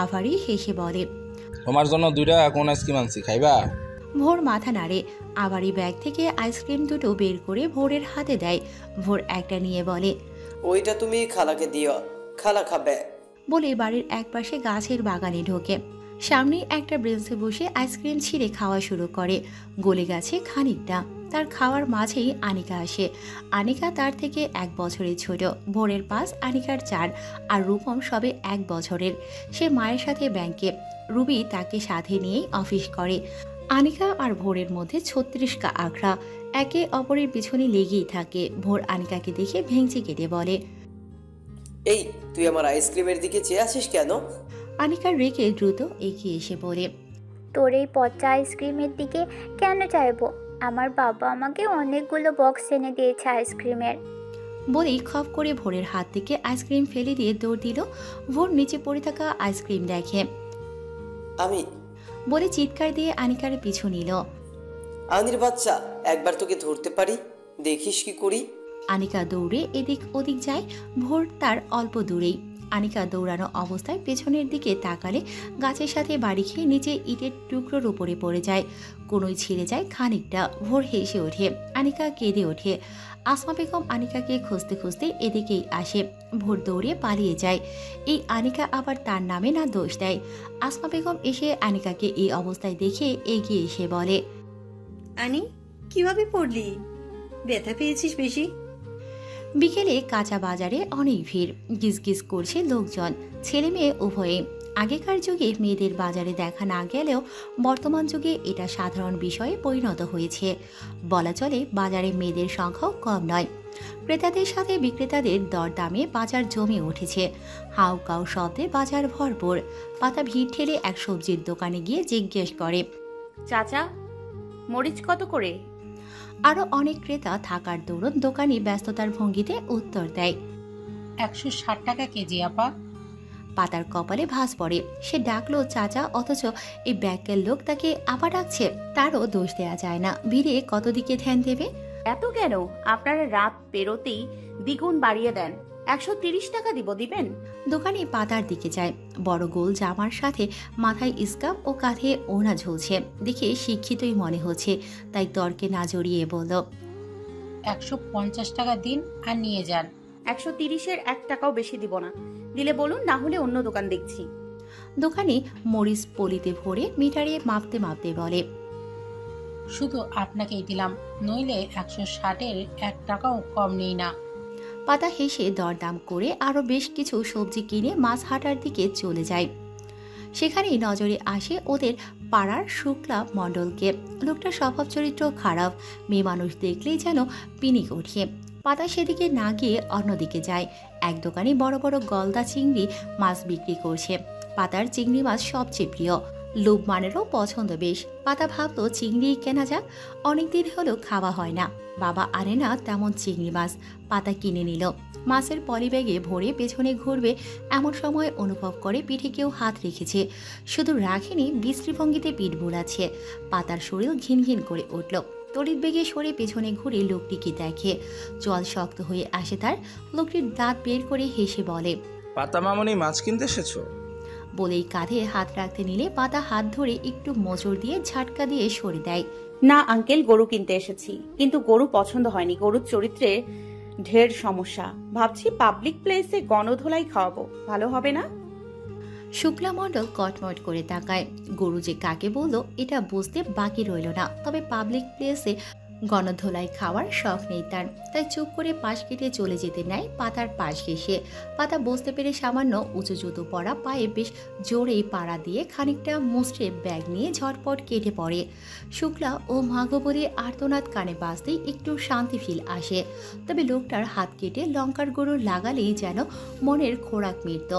আভারি হেসে বলে, তোমার জন্য 2টা কোন আইসক্রিম আনছি, খাইবা? ভোর মাথা নাড়ে। আভারি ব্যাগ থেকে আইসক্রিম দুটো বের করে ভোরের হাতে দেয়। ভোর একটা নিয়ে বলে, ওইটা তুমি খালাকে দিও, খালা খাবে। বলে বাড়ির একপাশে গাছের বাগানে ঢোকে। সামনে একটা বেঞ্চে বসে আইসক্রিম ছিঁড়ে খাওয়া শুরু করে। গলে গেছে খানিকটা। তার খাওয়ার মাঝেই আনিকা আসে। আনিকা তার থেকে 1 বছরের ছোট। ভোরের পাস আনিকার 4 আর রূপম সবে 1 বছরের। সে মায়ের সাথে ব্যাংকে, রুবি তাকে সাথে নিয়েই অফিস করে। আনিকা আর ভোরের মধ্যে 36কা আখড়া, একে অপরের পিছনে লেগেই থাকে। ভোর আনিকাকে দেখে ভেঙচি কেটে বলে, এই তুই আমার আইসক্রিমের দিকে চেয়ে আছিস কেন? আনিকার রেখে দ্রুত এগিয়ে এসে বলে, তোর এই পচা আইসক্রিমের দিকে কেন চাইবো? আমার বাবা আমাকে অনেকগুলো বক্স এনে দিয়েছে আইসক্রিমের। বলেই খপ করে ভোরের হাত থেকে আইসক্রিম ফেলে দিয়ে দৌড় দিল। ভোর নিচে পড়ে থাকা আইসক্রিম দেখে আমি বলে চিৎকার দিয়ে আনিকার পিছু নিল। আনির বাচ্চা, একবার তোকে ধরতে পারি, দেখিস কি করি। আনিকা দৌড়ে এদিক ওদিক যায়। ভোর তার অল্প দূরেই। আনিকা দৌড়ানো অবস্থায় পেছনের দিকে তাকালে গাছের সাথে বাড়ি খেয়ে নিচে ইটের টুকরোর উপরে পড়ে যায়। কোনোই ছিঁড়ে যায় খানিকটা। ভোর হেসে ওঠে। আনিকা কেঁদে ওঠে। আসমা বেগম আনিকাকে খুঁজতে খুঁজতে এদিকেই আসে। ভোর দৌড়ে পালিয়ে যায়। এই আনিকা আবার তার নামে না দোষ দেয়। আসমা বেগম এসে আনিকাকে এই অবস্থায় দেখে এগিয়ে এসে বলে, আনি কিভাবে পড়লি? ব্যথা পেয়েছিস বেশি? বিকেলে কাঁচা বাজারে অনেক ভিড়। গিজগিজ করছে লোকজন, ছেলে মেয়ে উভয়ে। আগেকার যুগে মেয়েদের বাজারে দেখা না গেলেও বর্তমান যুগে এটা সাধারণ বিষয়ে পরিণত হয়েছে। বলা চলে বাজারে মেয়েদের সংখ্যাও কম নয়। ক্রেতাদের সাথে বিক্রেতাদের দরদামে বাজার জমে উঠেছে। হাউ কাউ শব্দে বাজার ভরপুর। পাতা ভিড় ঠেলে এক সবজির দোকানে গিয়ে জিজ্ঞেস করে, চাচা, মরিচ কত করে? আরো অনেক ক্রেতা থাকার দরুন দোকানি ব্যস্ততার ভঙ্গিতে উত্তর দেয়, 160 টাকা কেজি আপা। পাতার কপালে ভাঁজ পড়ে। সে ডাকলো চাচা, অথচ এই ব্যাকের লোক তাকে আপা ডাকছে। তারও দোষ দেয়া যায় না। ভিড়ে কত দিকে ধ্যান দেবে? এত কেন? আপনারা রাত পেরোতেই দ্বিগুণ বাড়িয়ে দেন। 130 টাকা দিব, দিবেন? দোকানি পাতার দিকে যায়। বড় গোল জামার সাথে মাথায় স্কার্ফ ও কাঁধে ওড়না ঝুলছে। দেখে শিক্ষিতই মনে হচ্ছে, তাই তর্কে না জড়িয়ে বলল, 150 টাকা দিন আর নিয়ে যান। 130-এর 1 টাকাও বেশি দিব না। দিলে বলুন, না হলে অন্য দোকান দেখছি। দোকানি মরিচ পলিতে ভরে মিটারে মাপতে মাপতে বলে, শুধু আপনাকেই দিলাম, নইলে 160-এর 1 টাকাও কম নেই না। পাতা হেসে দরদাম করে আরো বেশ কিছু সবজি কিনে মাছ হাটার দিকে চলে যায়। সেখানেই নজরে আসে ওদের পাড়ার শুক্লা মণ্ডলকে। লোকটা স্বভাব চরিত্র খারাপ। মেয়ে মানুষ দেখলেই যেন পিনিক ওঠে। পাতা সেদিকে না গিয়ে অন্যদিকে যায়। এক দোকানে বড় বড় গলদা চিংড়ি মাছ বিক্রি করছে। পাতার চিংড়ি মাছ সবচেয়ে প্রিয়। লোকমানেরও পছন্দ বেশ। পাতা ভাবলো চিংড়ি কেনা যাক, অনেকদিন হলো খাওয়া হয় না। বাবা আনে না তেমন চিংড়ি মাছ। পাতা কিনে নিল। মাছের পলিব্যাগে ভরে পেছনে ঘুরবে এমন সময় অনুভব করে পিঠে কেউ হাত রেখেছে। শুধু রাখেনি, বিশ্রীভঙ্গিতে পিঠ বুলাচ্ছে। পাতার শরীর ঘিন ঘিন করে উঠল। তড়িৎ বেগে সরে পেছনে ঘুরে লোকটিকে দেখে। জল শক্ত হয়ে আসে তার। লোকটির দাঁত বের করে হেসে বলে, পাতা মামনি মাছ কিনতে এসেছো? বলেই কাঁধে হাত রাখতে নিলে পাতা হাত ধরে একটু মোচড় দিয়ে ঝাটকা দিয়ে সরে দেয়। না আঙ্কেল, গরু কিনতে এসেছি, কিন্তু গরু পছন্দ হয়নি। গরুর চরিত্রে ঢের সমস্যা। ভাবছি পাবলিক প্লেসে গণধোলাই খাওয়াবো, ভালো হবে না? শুক্লা মণ্ডল কটমট করে তাকায়। গরু যে কাকে বলল এটা বুঝতে বাকি রইল না। তবে পাবলিক প্লেসে গণধোলাই খাওয়ার শখ নেই তার, তাই চুপ করে পাশ কেটে চলে যেতে নেয় পাতার পাশ ঘেঁষে। পাতা বুঝতে পেরে সামান্য উঁচু জুতো পরা পায়ে বেশ জোরেই পাড়া দিয়ে খানিকটা মুচড়ে ব্যাগ নিয়ে ঝটপট কেটে পড়ে। শুক্লা ও মাঘবরে আর্তনাদ কানে বাজতেই একটু শান্তি ফিল আসে। তবে লোকটার হাত কেটে লঙ্কার গুঁড়ো লাগালেই যেন মনের খোরাক মিটত।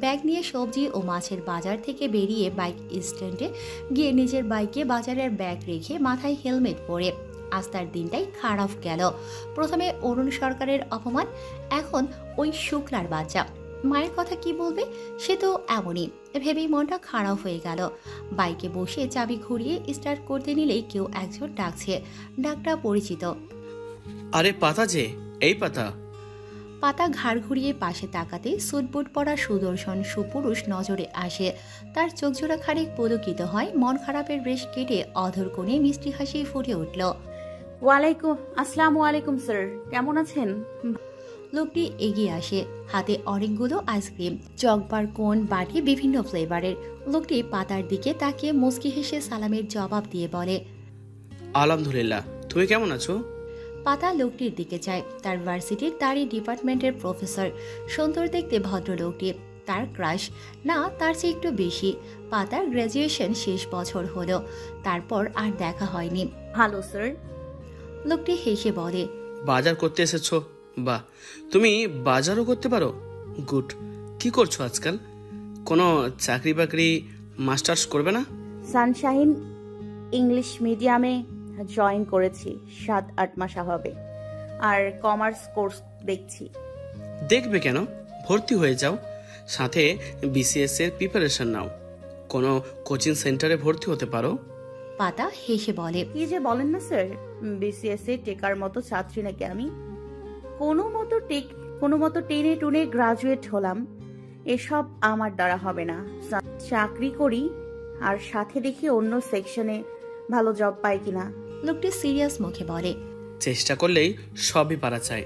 ব্যাগ নিয়ে সবজি ও মাছের বাজার থেকে বেরিয়ে বাইক স্ট্যান্ডে গিয়ে নিজের বাইকে বাজারের ব্যাগ রেখে মাথায় হেলমেট পরে আজ তার দিনটাই খারাপ গেল। প্রথমে অরুণ সরকারের অপমান, এখন ওই শুক্লার বাচ্চা। মায়ের কথা কি বলবে, সে তো এমনই ভেবেই মনটা খারাপ হয়ে গেল। বাইকে বসে চাবি ঘুরিয়ে স্টার্ট করতে নিলেই কেউ একজন ডাকছে। ডাকটা পরিচিত। আরে পাতা যে, এই পাতা। পাতা ঘাড় ঘুরিয়ে পাশে তাকাতে সুটবুট পরা সুদর্শন সুপুরুষ নজরে আসে। তার চোখজোড়া খানিক পুলকিত হয়। মন খারাপের রেশ কেটে অধর কোণে মিষ্টি হাসি ফুটে উঠল। আসসালামু আলাইকুম স্যার, কেমন আছেন? লোকটি এগিয়ে আসে, হাতে অনেকগুলো আইসক্রিম, চকবার কোন বাটি বিভিন্ন ফ্লেভারের। লোকটি পাতার দিকে তাকিয়ে মুচকি হেসে সালামের জবাব দিয়ে বলে, আলহামদুলিল্লাহ, তুমি কেমন আছো? পাতা লোকটির দিকে যায়। তার ভার্সিটির তারই ডিপার্টমেন্টের প্রফেসর, সুন্দর দেখতে ভদ্রলোকটি। তার ক্রাশ, না তার চেয়ে একটু বেশি। পাতার গ্র্যাজুয়েশন শেষ বছর হলো, তারপর আর দেখা হয়নি। ভালো স্যার। লোকটি হেসে বলে, বাজার করতে এসেছো? বাহ, তুমি বাজারও করতে পারো, গুড। কি করছো আজকাল? কোনো চাকরি বাকরি, মাস্টার্স করবে না? সানশাইন ইংলিশ মিডিয়ামে জয়েন করেছি, 7-8 মাস হবে, আর কমার্স কোর্স দেখছি। দেখবে কেন, ভর্তি হয়ে যাও, সাথে বিসিএস এর প্রিপারেশন নাও। কোনো কোচিং সেন্টারে ভর্তি হতে পারো। পাতা হেসে বলে, কি যে বলেন না স্যার, বিসিএস এ টেকার মতো ছাত্রী নাকি আমি? কোনো মতো টেনে টুনে গ্রাজুয়েট হলাম, এসব আমার দ্বারা হবে না। চাকরি করি, আর সাথে দেখি অন্য সেকশনে ভালো জব পাই কিনা। লোকটি সিরিয়াস মুখে বলে, চেষ্টা করলেই সবই পারা যায়,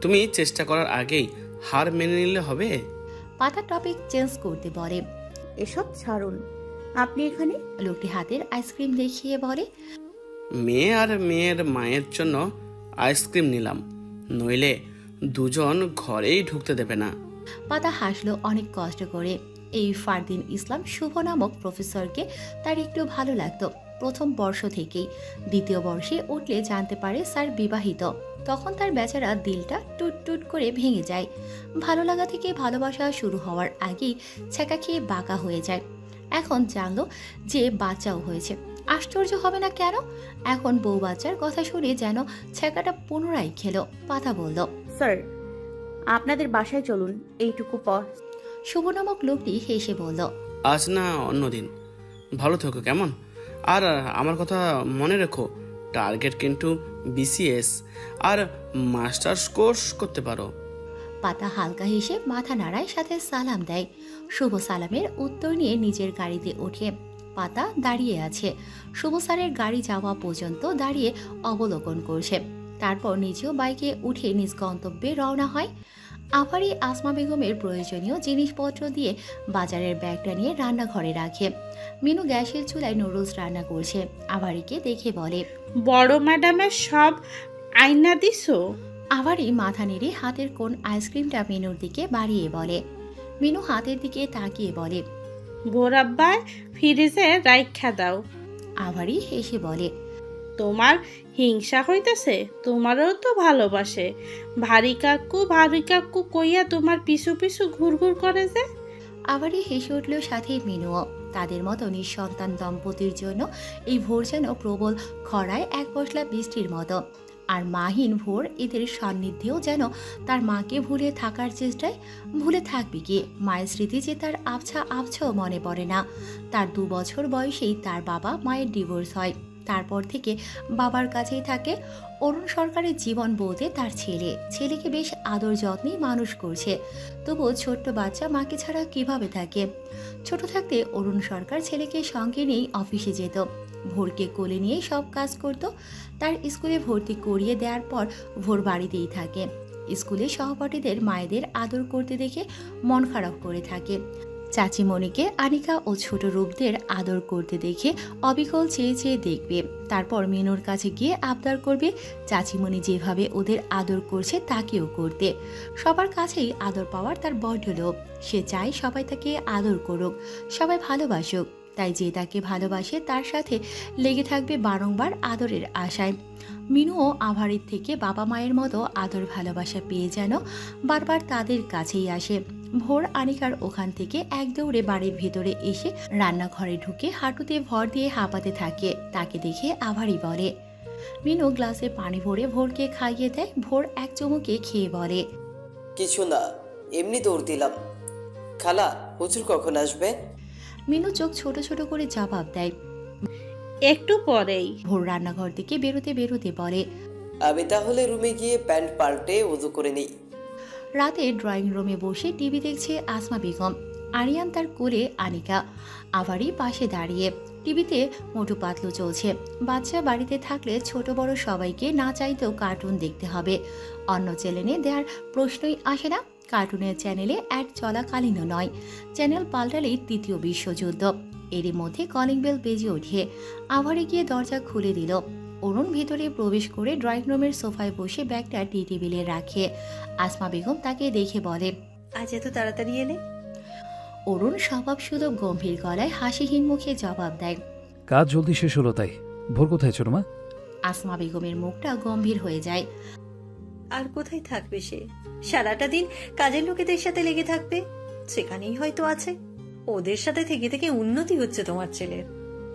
তুমি চেষ্টা করার আগেই হার মেনে নিলে হবে। পাতা টপিক চেঞ্জ করতে বলে, এসব ছাড়ুন, আপনি এখানে? লোকটি হাতের আইসক্রিম দেখিয়ে বলে, মেয়ে আর মেয়ের মায়ের জন্য আইসক্রিম নিলাম, নইলে দুজন ঘরেই ঢুকতে দেবে না। পাতা হাসলো অনেক কষ্ট করে। এই ফারদিন ইসলাম শুভ নামক প্রফেসরকে তার একটু ভালো লাগতো প্রথম বর্ষ থেকেই। দ্বিতীয় বর্ষে উঠলে জানতে পারে স্যার বিবাহিত। তখন তার বেচারা দিলটা টুট টুট করে ভেঙে যায়। ভালো লাগা থেকে ভালোবাসা শুরু হওয়ার আগেই ছ্যাঁকা খেয়ে বাঁকা হয়ে যায়। এখন জানলো যে বাচ্চাও হয়েছে। আশ্চর্য হবে না কেন? এখন বউ বাচ্চার কথা শুনে যেন ছ্যাঁকাটা পুনরায় খেলো। পাতা বলল, স্যার আপনাদের বাসায় চলুন, এইটুকু পর। শুভ নামক লোকটি হেসে বলল, আজ না অন্যদিন। ভালো থেকো কেমন? আর আমার কথা মনে রেখো, টার্গেট কিন্তু বিসিএস আর মাস্টার্স কোর্স করতে পারো। পাতা হালকা হেসে মাথা নাড়ায়, সাথে সালাম দেয়। শুভ সালামের উত্তর নিয়ে নিজের গাড়িতে ওঠে। পাতা দাঁড়িয়ে আছে। শুভ স্যারের গাড়ি যাওয়া পর্যন্ত দাঁড়িয়ে অবলোকন করছে। তারপর নিজেও বাইকে উঠে নিজ গন্তব্যে রওনা হয়। আফারি আসমা বেগমের প্রয়োজনীয় জিনিসপত্র দিয়ে বাজারের ব্যাগটা নিয়ে রান্নাঘরে রাখে। মিনু গ্যাসের চুলায় নুডলস রান্না করছে। আভারিকে দেখে বলে, বড় ম্যাডামের সব আয়না দিছো? আভারি মাথা নেড়ে হাতের কোন আইসক্রিমটা মিনুর দিকে বাড়িয়ে বলে। মিনু হাতের দিকে তাকিয়ে বলে, ভোরাব্বায় ফ্রিজে রাইখা দাও। আভারি হেসে বলে, তোমার হিংসা হইতেছে? তোমারও তো ভালোবাসে। ভারী কাকু কইয়া তোমার পিছু পিছু ঘুরঘুর করে যে। আভারি হেসে উঠল, সাথে মিনুও। তাদের মতো নিঃসন্তান দম্পতির জন্য এই ভোর যেন প্রবল খরায় এক পশলা বৃষ্টির মতো। আর মাহিন ভোর এদের সান্নিধ্যেও যেন তার মাকে ভুলে থাকার চেষ্টায়। ভুলে থাকবে কি? মায়ের স্মৃতি যে তার আবছা আবছাও মনে পড়ে না। তার 2 বছর বয়সেই তার বাবা মায়ের ডিভোর্স হয়। তারপর থেকে বাবার কাছেই থাকে। অরুণ সরকারের জীবন বলতে তার ছেলেকে বেশ আদর যত্নেই মানুষ করছে। তবুও ছোট্ট বাচ্চা মাকে ছাড়া কিভাবে থাকে। ছোট থাকতে অরুণ সরকার ছেলেকে সঙ্গে নিয়েই অফিসে যেত, ভোরকে কোলে নিয়ে সব কাজ করত। তার স্কুলে ভর্তি করিয়ে দেওয়ার পর ভোর বাড়িতেই থাকে। স্কুলে সহপাঠীদের মায়েদের আদর করতে দেখে মন খারাপ করে থাকে। চাচিমণিকে আনিকা ও ছোট রূপদের আদর করতে দেখে অবিকল চেয়ে চেয়ে দেখবে। তারপর মিনুর কাছে গিয়ে আবদার করবে চাচিমণি যেভাবে ওদের আদর করছে তাকেও করতে। সবার কাছেই আদর পাওয়ার তার বড্ড লোভ। সে চায় সবাই তাকে আদর করুক, সবাই ভালোবাসুক। তাই যে তাকে ভালোবাসে তার সাথে লেগে থাকবে বারংবার আদরের আশায়। মিনুও আভারের থেকে বাবা মায়ের মতো আদর ভালোবাসা পেয়ে যেন বারবার তাদের কাছেই আসে। ভোর আনিকার ওখান থেকে এক দৌড়ে বাড়ির ভেতরে এসে রান্নাঘরে ঢুকে হাঁটুতে ভর দিয়ে হাঁপাতে থাকে। তাকে দেখে আভারই বলে। মিনু গ্লাসে পানি ভরে ভোরকে খাইয়ে দেয়। ভোর এক চুমুকে খেয়ে বলে, কিছু না, এমনি দৌড় দিলাম। খালা, হুজুর কখন আসবে? মিনু চোখ ছোট ছোট করে জবাব দেয়, একটু পরেই। ভোর রান্নাঘর থেকে বেরোতে বেরোতে বলে, আমি তাহলে রুমে গিয়ে প্যান্ট পাল্টে ওযু করে নিই। রাতে ড্রয়িং রুমে বসে টিভি দেখছে আসমা বেগম, আরিয়ান তার কোলে, আনিকা আভারই পাশে দাঁড়িয়ে। টিভিতে মোটু পাতলু চলছে। বাচ্চা বাড়িতে থাকলে ছোট বড় সবাইকে না চাইতেও কার্টুন দেখতে হবে। অন্য চ্যানেলে দেওয়ার প্রশ্নই আসে না। কার্টুনের চ্যানেলে অ্যাড চলাকালীনও নয়, চ্যানেল পাল্টালেই তৃতীয় বিশ্বযুদ্ধ। এরই মধ্যে কলিং বেল বেজে ওঠে। আভারে গিয়ে দরজা খুলে দিল। অরুণ ভিতরে প্রবেশ করে ড্রয়িং রুমের সোফায় বসে ব্যাগটা টি টেবিলে রাখে। আসমা বেগম তাকে দেখে বলে, আজ এত তাড়াতাড়ি এলে? অরুণ স্বভাবসুলভ গম্ভীর গলায় হাসিহীন মুখে জবাব দেয়, কাজ জলদি শেষ হলো তাই। ভোর কোথায় ছোট মা? আসমা বেগমের মুখটা গম্ভীর হয়ে যায়। আর কোথায় থাকবে সে? সারাটা দিন কাজের লোকেদের সাথে লেগে থাকবে, সেখানেই হয়তো আছে। ওদের সাথে থেকে থেকে উন্নতি হচ্ছে তোমার ছেলের।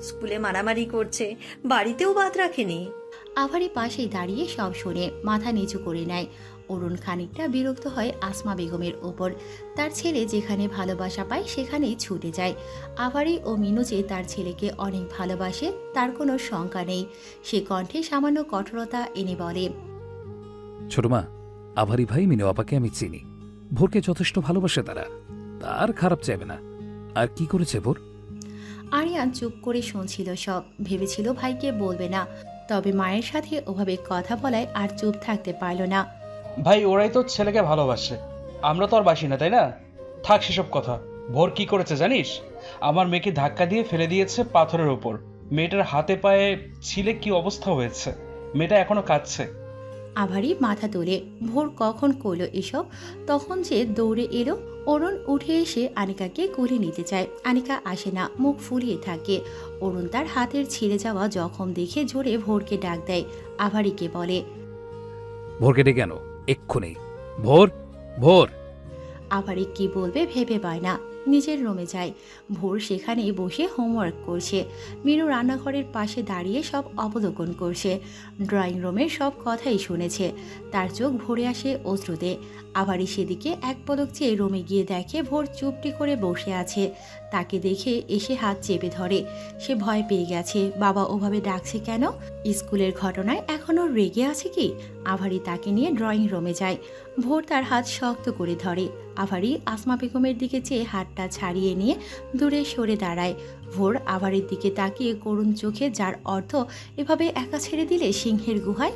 স্কুলে মারামারি করছে, বাড়িতেও বাদ রাখেনি। আভারি পাশেই দাঁড়িয়ে সব শুনে মাথা নিচু করে নেয়। অরুণ খানিকটা বিরক্ত হয় আসমা বেগমের ওপর। তার ছেলে যেখানে ভালোবাসা পায় সেখানেই ছুটে যায়। আভারি ও মিনু যে তার ছেলেকে অনেক ভালোবাসে তার কোনো শঙ্কা নেই। সে কণ্ঠে সামান্য কঠোরতা এনে বলে, ছোট মা, আভারি ভাই মিনু আপাকে আমি চিনি। ভোরকে যথেষ্ট ভালোবাসে তারা, তার খারাপ চাইবে না। আর কি করেছে ভোর? আরিয়ান চুপ করে শুনছিল সব। ভেবেছিল ভাইকে বলবে না, তবে মায়ের সাথে ওভাবে কথা বলায় আর চুপ থাকতে পারল না। ভাই, ওরাই তো ছেলেকে ভালোবাসে, আমরা তো আর বাসি না, তাই না? থাক সেসব কথা। ভোর কি করেছে জানিস? আমার মেয়েকে ধাক্কা দিয়ে ফেলে দিয়েছে পাথরের ওপর। মেয়েটার হাতে পায়ে ছিলে কি অবস্থা হয়েছে। মেয়েটা এখনো কাঁদছে। আভারি মাথা তোলে। ভোর কখন করল এসব? তখন যে দৌড়ে এলো। অরুণ উঠে এসে আনিকাকে কোলে নিতে চায়। আনিকা আসে না, মুখ ফুলিয়ে থাকে। অরুণ তার হাতের ছিঁড়ে যাওয়া জখম দেখে জোরে ভোরকে ডাক দেয়। আভারিকে বলে, ভোরকে ডেকে আনো এক্ষুনি। ভোর, ভোর। আভারি কি বলবে ভেবে পায় না। নিজের রুমে যায়। ভোর সেখানেই বসে হোমওয়ার্ক করছে। মিনু রান্নাঘরের পাশে দাঁড়িয়ে সব অবলোকন করছে। ড্রয়িং রুমের সব কথাই শুনেছে। তার চোখ ভরে আসে অশ্রুতে। আভারি সেদিকে এক পলক চেয়ে রুমে গিয়ে দেখে ভোর চুপটি করে বসে আছে। তাকে দেখে এসে হাত চেপে ধরে। সে ভয় পেয়ে গেছে। বাবা ওভাবে ডাকছে কেন? স্কুলের ঘটনায় এখনো রেগে আছে কি? আভারি তাকে নিয়ে ড্রয়িং রুমে যায়। ভোর তার হাত শক্ত করে ধরে। আভারি আসমা বেগমের দিকে চেয়ে হাতটা ছাড়িয়ে নিয়ে দূরে সরে দাঁড়ায়। ভোর আভারির দিকে তাকিয়ে করুণ চোখে, যার অর্থ এভাবে একা ছেড়ে দিলে সিংহের গুহায়।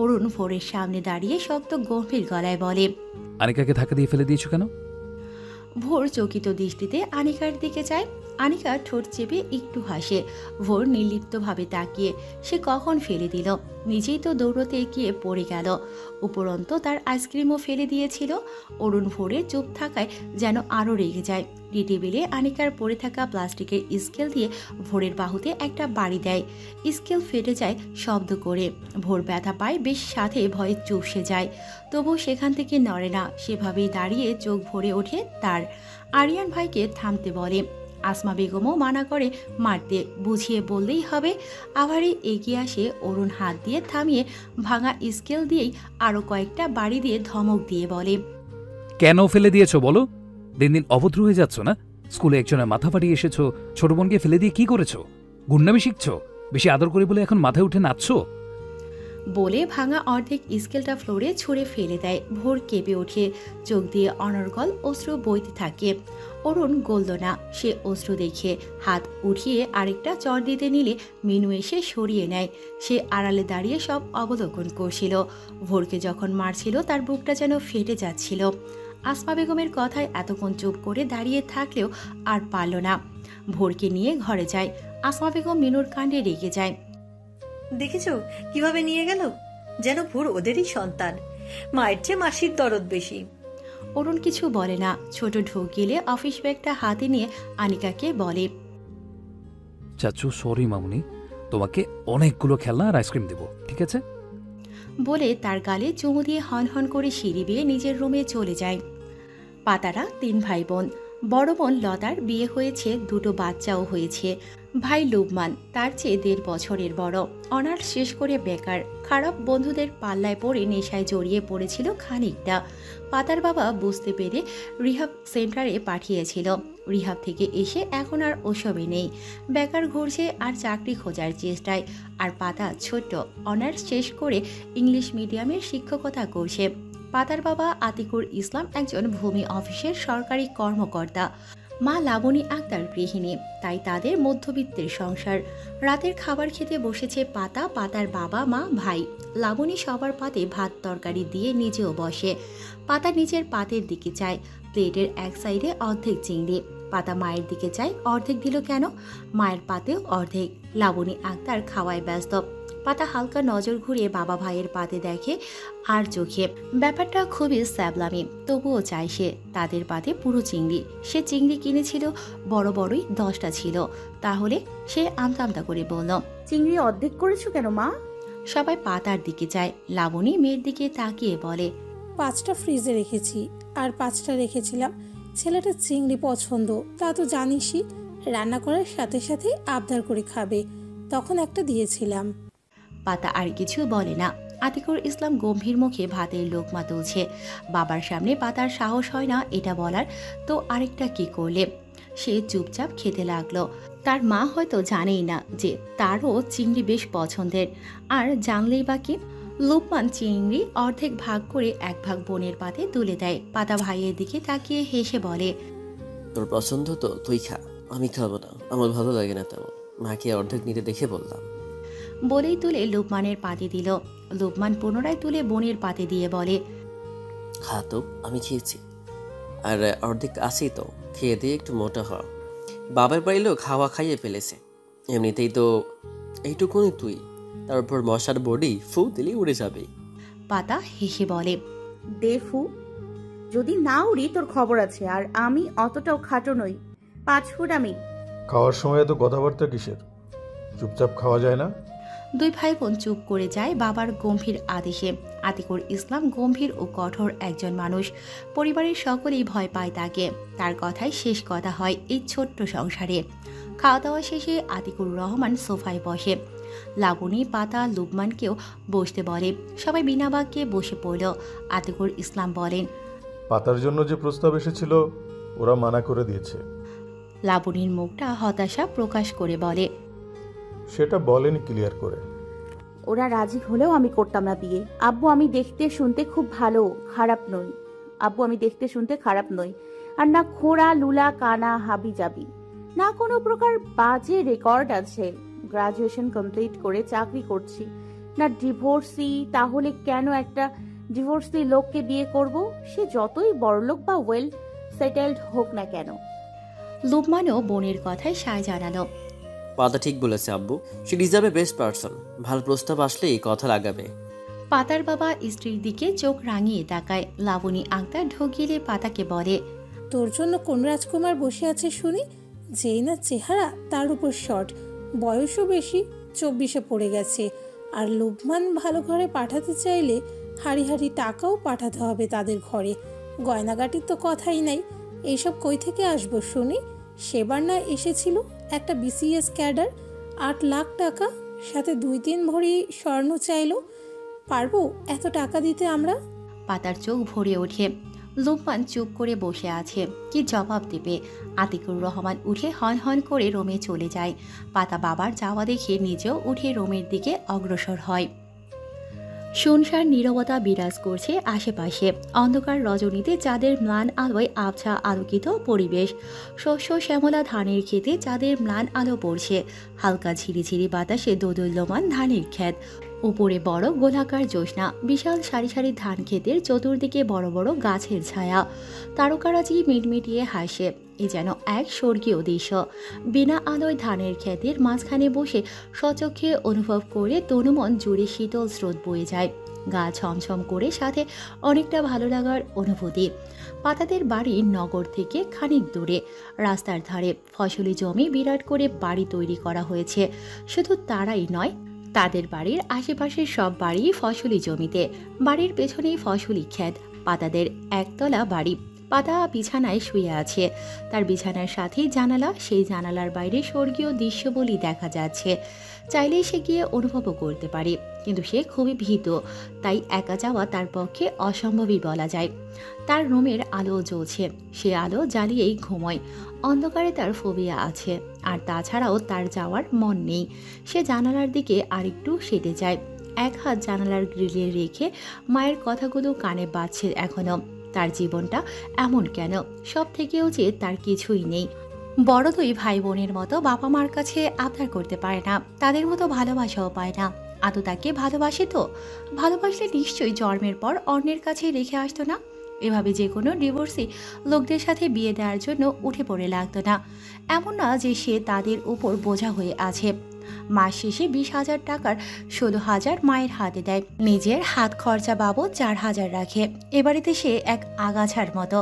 অরুণ ভোরের সামনে দাঁড়িয়ে শক্ত গম্ভীর গলায় বলে, আনিকাকে ধাক্কা দিয়ে ফেলে দিয়েছো কেন? ভোর চকিত দৃষ্টিতে আনিকার দিকে যায়। আনিকা ঠোঁট চেপে একটু হাসে। ভোর নির্লিপ্তভাবে তাকিয়ে, সে কখন ফেলে দিল? নিজেই তো দৌড়তে গিয়ে পড়ে গেল। উপরন্ত তার আইসক্রিমও ফেলে দিয়েছিল। অরুণ ভোরে চুপ থাকায় যেন আরও রেগে যায়। টি টেবিলে আনিকার পড়ে থাকা প্লাস্টিকের স্কেল দিয়ে ভোরের বাহুতে একটা বাড়ি দেয়। স্কেল ফেটে যায় শব্দ করে। ভোর ব্যথা পায় বেশ, সাথে ভয়ে চুপসে যায়। তবু সেখান থেকে নড়ে না। সেভাবেই দাঁড়িয়ে চোখ ভরে ওঠে তার। আরিয়ান ভাইকে থামতে বলে। আসমা বেগমও মানা করে মারতে, বুঝিয়ে বললেই হবে। আভারি এগিয়ে আসে। অরুণ হাত দিয়ে থামিয়ে ভাঙা স্কেল দিয়েই আরো কয়েকটা বাড়ি দিয়ে ধমক দিয়ে বলে, কেন ফেলে দিয়েছো বলো? দিন দিন অভদ্র হয়ে যাচ্ছ না? স্কুলে একজনের মাথা ফাটিয়ে এসেছো, ছোট বোনকে ফেলে দিয়ে কি করেছো? গুন্ডামি শিখছো? বেশি আদর করে বলে এখন মাথায় উঠে নাচছো? বলে ভাঙা অর্ধেক স্কেলটা ফ্লোরে ছুঁড়ে ফেলে দেয়। ভোর কেঁপে ওঠে, চোখ দিয়ে অনর্গল অশ্রু বইতে থাকে। অরুণ গলল না। সে অশ্রু দেখে হাত উঠিয়ে আরেকটা চর দিতে নিলে মিনু এসে সরিয়ে নেয়। সে আড়ালে দাঁড়িয়ে সব অবলোকন করছিল। ভোরকে যখন মারছিল তার বুকটা যেন ফেটে যাচ্ছিল। আসমা বেগমের কথায় এতক্ষণ চুপ করে দাঁড়িয়ে থাকলেও আর পারল না। ভোরকে নিয়ে ঘরে যায়। আসমা বেগম মিনুর কাণ্ডে রেগে যায়। দেখেছো কিভাবে নিয়ে গেল? যেন ভোর ওদেরই সন্তান। মায়ের চেয়ে মাসির দরদ বেশি। অরুণ কিছু বলে না। ছোট ঢোক গেলে অফিস ব্যাগটা হাতে নিয়ে আনিকাকে বলে, চাচু সরি মামুনি, তোমাকে অনেকগুলো খেলনা আর আইসক্রিম দেবো, ঠিক আছে? বলে তার গালে চুমু দিয়ে হন হন করে সিঁড়ি বেয়ে নিজের রুমে চলে যায়। পাতারা 3 ভাই বোন। বড় বোন লতার বিয়ে হয়েছে, 2টো বাচ্চাও হয়েছে। ভাই লুবমান তার চেয়ে 1.5 বছরের বড়। অনার্স শেষ করে বেকার। খারাপ বন্ধুদের পাল্লায় পড়ে নেশায় জড়িয়ে পড়েছিল খানিকটা। পাতার বাবা বুঝতে পেরে রিহাব সেন্টারে পাঠিয়েছিল। রিহাব থেকে এসে এখন আর ওসবে নেই। বেকার ঘুরছে আর চাকরি খোঁজার চেষ্টায়। আর পাতা ছোট্ট, অনার্স শেষ করে ইংলিশ মিডিয়ামের শিক্ষকতা করছে। পাতার বাবা আতিকুর ইসলাম একজন ভূমি অফিসের সরকারি কর্মকর্তা। মা লাবণী আক্তার গৃহিণী, তাই তাদের মধ্যবিত্তের সংসার। রাতের খাবার খেতে বসেছে পাতা, পাতার বাবা, মা, ভাই। লাবণী সবার পাতে ভাত তরকারি দিয়ে নিজেও বসে। পাতা নিজের পাতের দিকে চায়। প্লেটের এক সাইডে অর্ধেক চিংড়ি। পাতা মায়ের দিকে চায়, অর্ধেক দিল কেন? মায়ের পাতেও অর্ধেক। লাবণী আক্তার খাওয়ায় ব্যস্ত। পাতা হালকা নজর ঘুরিয়ে বাবা ভাইয়ের পাতে দেখে আর চোখে। ব্যাপারটা খুবই স্যাবলামি, তবুও চায় সে। তাদের পাতে পুরো চিংড়ি। সে চিংড়ি কিনেছিল, বড় বড়ই 10টা ছিল। তাহলে সে আমতা আমতা করে বলল, চিংড়ি অর্ধেক করেছো কেন মা? সবাই পাতার দিকে যায়। লাবণী মেয়ের দিকে তাকিয়ে বলে, 5টা ফ্রিজে রেখেছি আর 5টা রেখেছিলাম। ছেলেটা চিংড়ি পছন্দ, তা তো জানিসই। রান্না করার সাথে সাথে আবদার করে খাবে, তখন একটা দিয়েছিলাম। পাতা আর কিছু বলে না। আতিকুর ইসলাম গম্ভীর মুখে ভাতের লোকমা তুলছে। বাবার সামনে পাতার সাহস হয় না এটা বলার, তো আরেকটা কি করলে? সে চুপচাপ খেতে লাগলো। তার মা হয়তো জানেই না যে তারও চিংড়ি বেশ পছন্দের, আর জানলেই বা কি। লুকমান চিংড়ি অর্ধেক ভাগ করে 1 ভাগ বোনের পাতে তুলে দেয়। পাতা ভাইয়ের দিকে তাকিয়ে হেসে বলে, তোর পছন্দ তো তুই খা, আমি খাবো না, আমার ভালো লাগে না তেমন। মাকে অর্ধেক নিতে দেখে বললাম। বলেই তুলে লুকমানের পাতে দিল। লুকমান পুনরায় তুলে বোনের পাতে দিয়ে বলে, খা তো, আমি খেয়েছি আর অর্ধেক আছেই তো, খেয়ে দিয়ে একটু মোটা হ। বাবার বাড়িলেও খাওয়া খাইয়ে ফেলেছে, এমনিতেই তো এইটুকুনি তুই, তারপর মশার বডি ফু দিলেই উড়ে যাবে। পাতা হেসে বলে, দে ফু, যদি না উড়ি তোর খবর আছে। আর আমি অতটাও খাটো নই, 5 ফুট আমি। খাওয়ার সময় এত কথাবার্তা কিসের? চুপচাপ খাওয়া যায় না? 2 ভাই বোন চুপ করে যায় বাবার গম্ভীর আদেশে। আতিকুর ইসলাম গম্ভীর ও কঠোর একজন মানুষ। পরিবারের সকলেই ভয় পায় তাকে। তার কথাই শেষ কথা হয় এই ছোট্ট সংসারে। খাওয়া দাওয়া শেষে আতিকুর রহমান সোফায় বসে। লাবণী, পাতা, লুবমানকেও বসতে বলে। সবাই বিনা বাক্যে বসে পড়ল। আতিকুর ইসলাম বলেন, পাতার জন্য যে প্রস্তাব এসেছিল ওরা মানা করে দিয়েছে। লাবণীর মুখটা হতাশা প্রকাশ করে বলে, সেটা বলেনি ক্লিয়ার করে। ওরা রাজি হলেও আমি করতাম না বিয়ে। আব্বু আমি দেখতে শুনতে খুব ভালো, খারাপ নই। আব্বু আমি দেখতে শুনতে খারাপ নই। আর না খোড়া লুলা কানা হাবি যাবি, না কোনো প্রকার বাজে রেকর্ড আছে। গ্রাজুয়েশন কমপ্লিট করে চাকরি করছি, না ডিভোর্সি। তাহলে কেন একটা ডিভোর্সি লোককে বিয়ে করব? সে যতই বড়লোক বা ওয়েল সেটেলড হোক না কেন। লুবমানও বোনের কথায় সায় জানালো। পাতা ঠিক বলেছে আব্বু, she deserve A best person. ভালো প্রস্তাব আসলেই কথা লাগাবে। পাতার বাবা স্ত্রীর দিকে চোখ রাঙিয়ে তাকায়। লাবণী আক্তার ঢোকিলে পাতাকে বলে, তোর জন্য কোন রাজকুমার বসে আছে শুনি? যেই না চেহারা তার উপর শর্ট, বয়সও বেশি, 24-এ পড়ে গেছে। আর লুবমান ভালো ঘরে পাঠাতে চাইলে হাড়ি হাড়ি টাকাও পাঠাতে হবে তাদের ঘরে। গয়নাগাটির তো কথাই নাই। এইসব কই থেকে আসবো শুনি? সেবার না এসেছিল একটা BCS ক্যাডার, 8 লাখ টাকা, সাথে 2-3 ভরি স্বর্ণ চাইলো। পারবো এত টাকা দিতে আমরা? পাতার চোখ ভরে ওঠে। লোকমান চুপ করে বসে আছে, কি জবাব দেবে। আতিকুর রহমান উঠে হন হন করে রুমে চলে যায়। পাতা বাবার যাওয়া দেখে নিজেও উঠে রুমের দিকে অগ্রসর হয়। শুনশান নীরবতা বিরাজ করছে আশেপাশে। অন্ধকার রজনীতে চাঁদের ম্লান আলোয় আবছা আলোকিত পরিবেশ। শস্য শ্যামলা ধানের ক্ষেতে চাঁদের ম্লান আলো পড়ছে। হালকা ঝিরিঝিরি বাতাসে দোদুল্যমান ধানের ক্ষেত। উপরে বড় গোলাকার জ্যোৎস্না, বিশাল সারি সারি ধান ক্ষেতের চতুর্দিকে বড় বড় গাছের ছায়া। তারকারাজি মিটমিটিয়ে হাসে। এ যেন এক স্বর্গীয় দৃশ্য। বিনা আলোয় ধানের ক্ষেতের মাঝখানে বসে স্বচক্ষে অনুভব করে তনুমন জুড়ে শীতল স্রোত বয়ে যায়। গা ছমছম করে, সাথে অনেকটা ভালো লাগার অনুভূতি। পাতাদের বাড়ি নগর থেকে খানিক দূরে, রাস্তার ধারে ফসলি জমি বিরাট করে বাড়ি তৈরি করা হয়েছে। শুধু তারাই নয়, তাদের বাড়ির আশেপাশের সব বাড়ি ফসলি জমিতে। বাড়ির পেছনেই ফসলি ক্ষেত। পাতাদের একতলা বাড়ি। পাতা বিছানায় শুয়ে আছে। তার বিছানার সাথেই জানালা। সেই জানালার বাইরে স্বর্গীয় দৃশ্যবলী দেখা যাচ্ছে। চাইলেই সে গিয়ে অনুভবও করতে পারে, কিন্তু সে খুবই ভীত। তাই একা যাওয়া তার পক্ষে অসম্ভবই বলা যায়। তার রুমের আলো জ্বলছে, সে আলো জ্বালিয়েই ঘুমোয়। অন্ধকারে তার ফোবিয়া আছে, আর তাছাড়াও তার যাওয়ার মন নেই। সে জানালার দিকে আরেকটু সেটে যায়। এক হাত জানালার গ্রিলে রেখে মায়ের কথাগুলো কানে বাজছে এখনো। তার জীবনটা এমন কেন? সব থেকেও যে তার কিছুই নেই। বড় দুই ভাই বোনের মতো বাবা মার কাছে আবদার করতে পারে না, তাদের মতো ভালোবাসাও পায় না। আদৌ তাকে ভালোবাসে তো? ভালোবাসলে নিশ্চয়ই জন্মের পর অন্যের কাছে রেখে আসতো না। এভাবে যে কোনো ডিভোর্সি লোকদের সাথে বিয়ে দেওয়ার জন্য উঠে পড়ে লাগতো না। এমন না যে সে তাদের উপর বোঝা হয়ে আছে। মাস শেষে 20,000 টাকার 16,000 মায়ের হাতে দেয়। নিজের হাত খরচা বাবদ 4,000 রাখে। এবারেতে সে এক আগাছার মতো,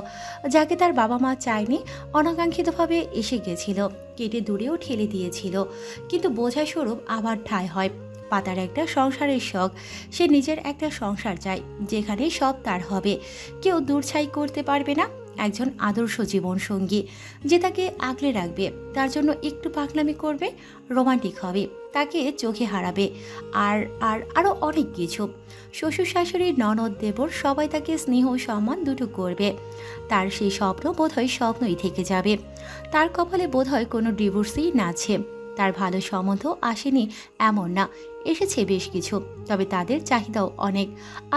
যাকে তার বাবা মা চায়নি, অনাকাঙ্ক্ষিতভাবে এসে গেছিল, কেটে দূরেও ঠেলে দিয়েছিল। কিন্তু বোঝা স্বরূপ আবার ঠাঁই হয়। পাতার একটা সংসারের শখ। সে নিজের একটা সংসার চায়, যেখানে সব তার হবে, কেউ দূরছাই করতে পারবে না। একজন আদর্শ জীবন সঙ্গী, যে তাকে আগলে রাখবে, তার জন্য একটু পাগলামি করবে, রোমান্টিক হবে, তাকে চোখে হারাবে, আর আর আরও অনেক কিছু। শ্বশুর শাশুড়ি, ননদ, দেবর সবাই তাকে স্নেহ সম্মান দুটো করবে। তার সেই স্বপ্ন বোধহয় স্বপ্নই থেকে যাবে। তার কপালে বোধহয় কোনো ডিভোর্সই নাচছে। তার ভালো সম্বন্ধ আসেনি এমন না, এসেছে বেশ কিছু, তবে তাদের চাহিদাও অনেক।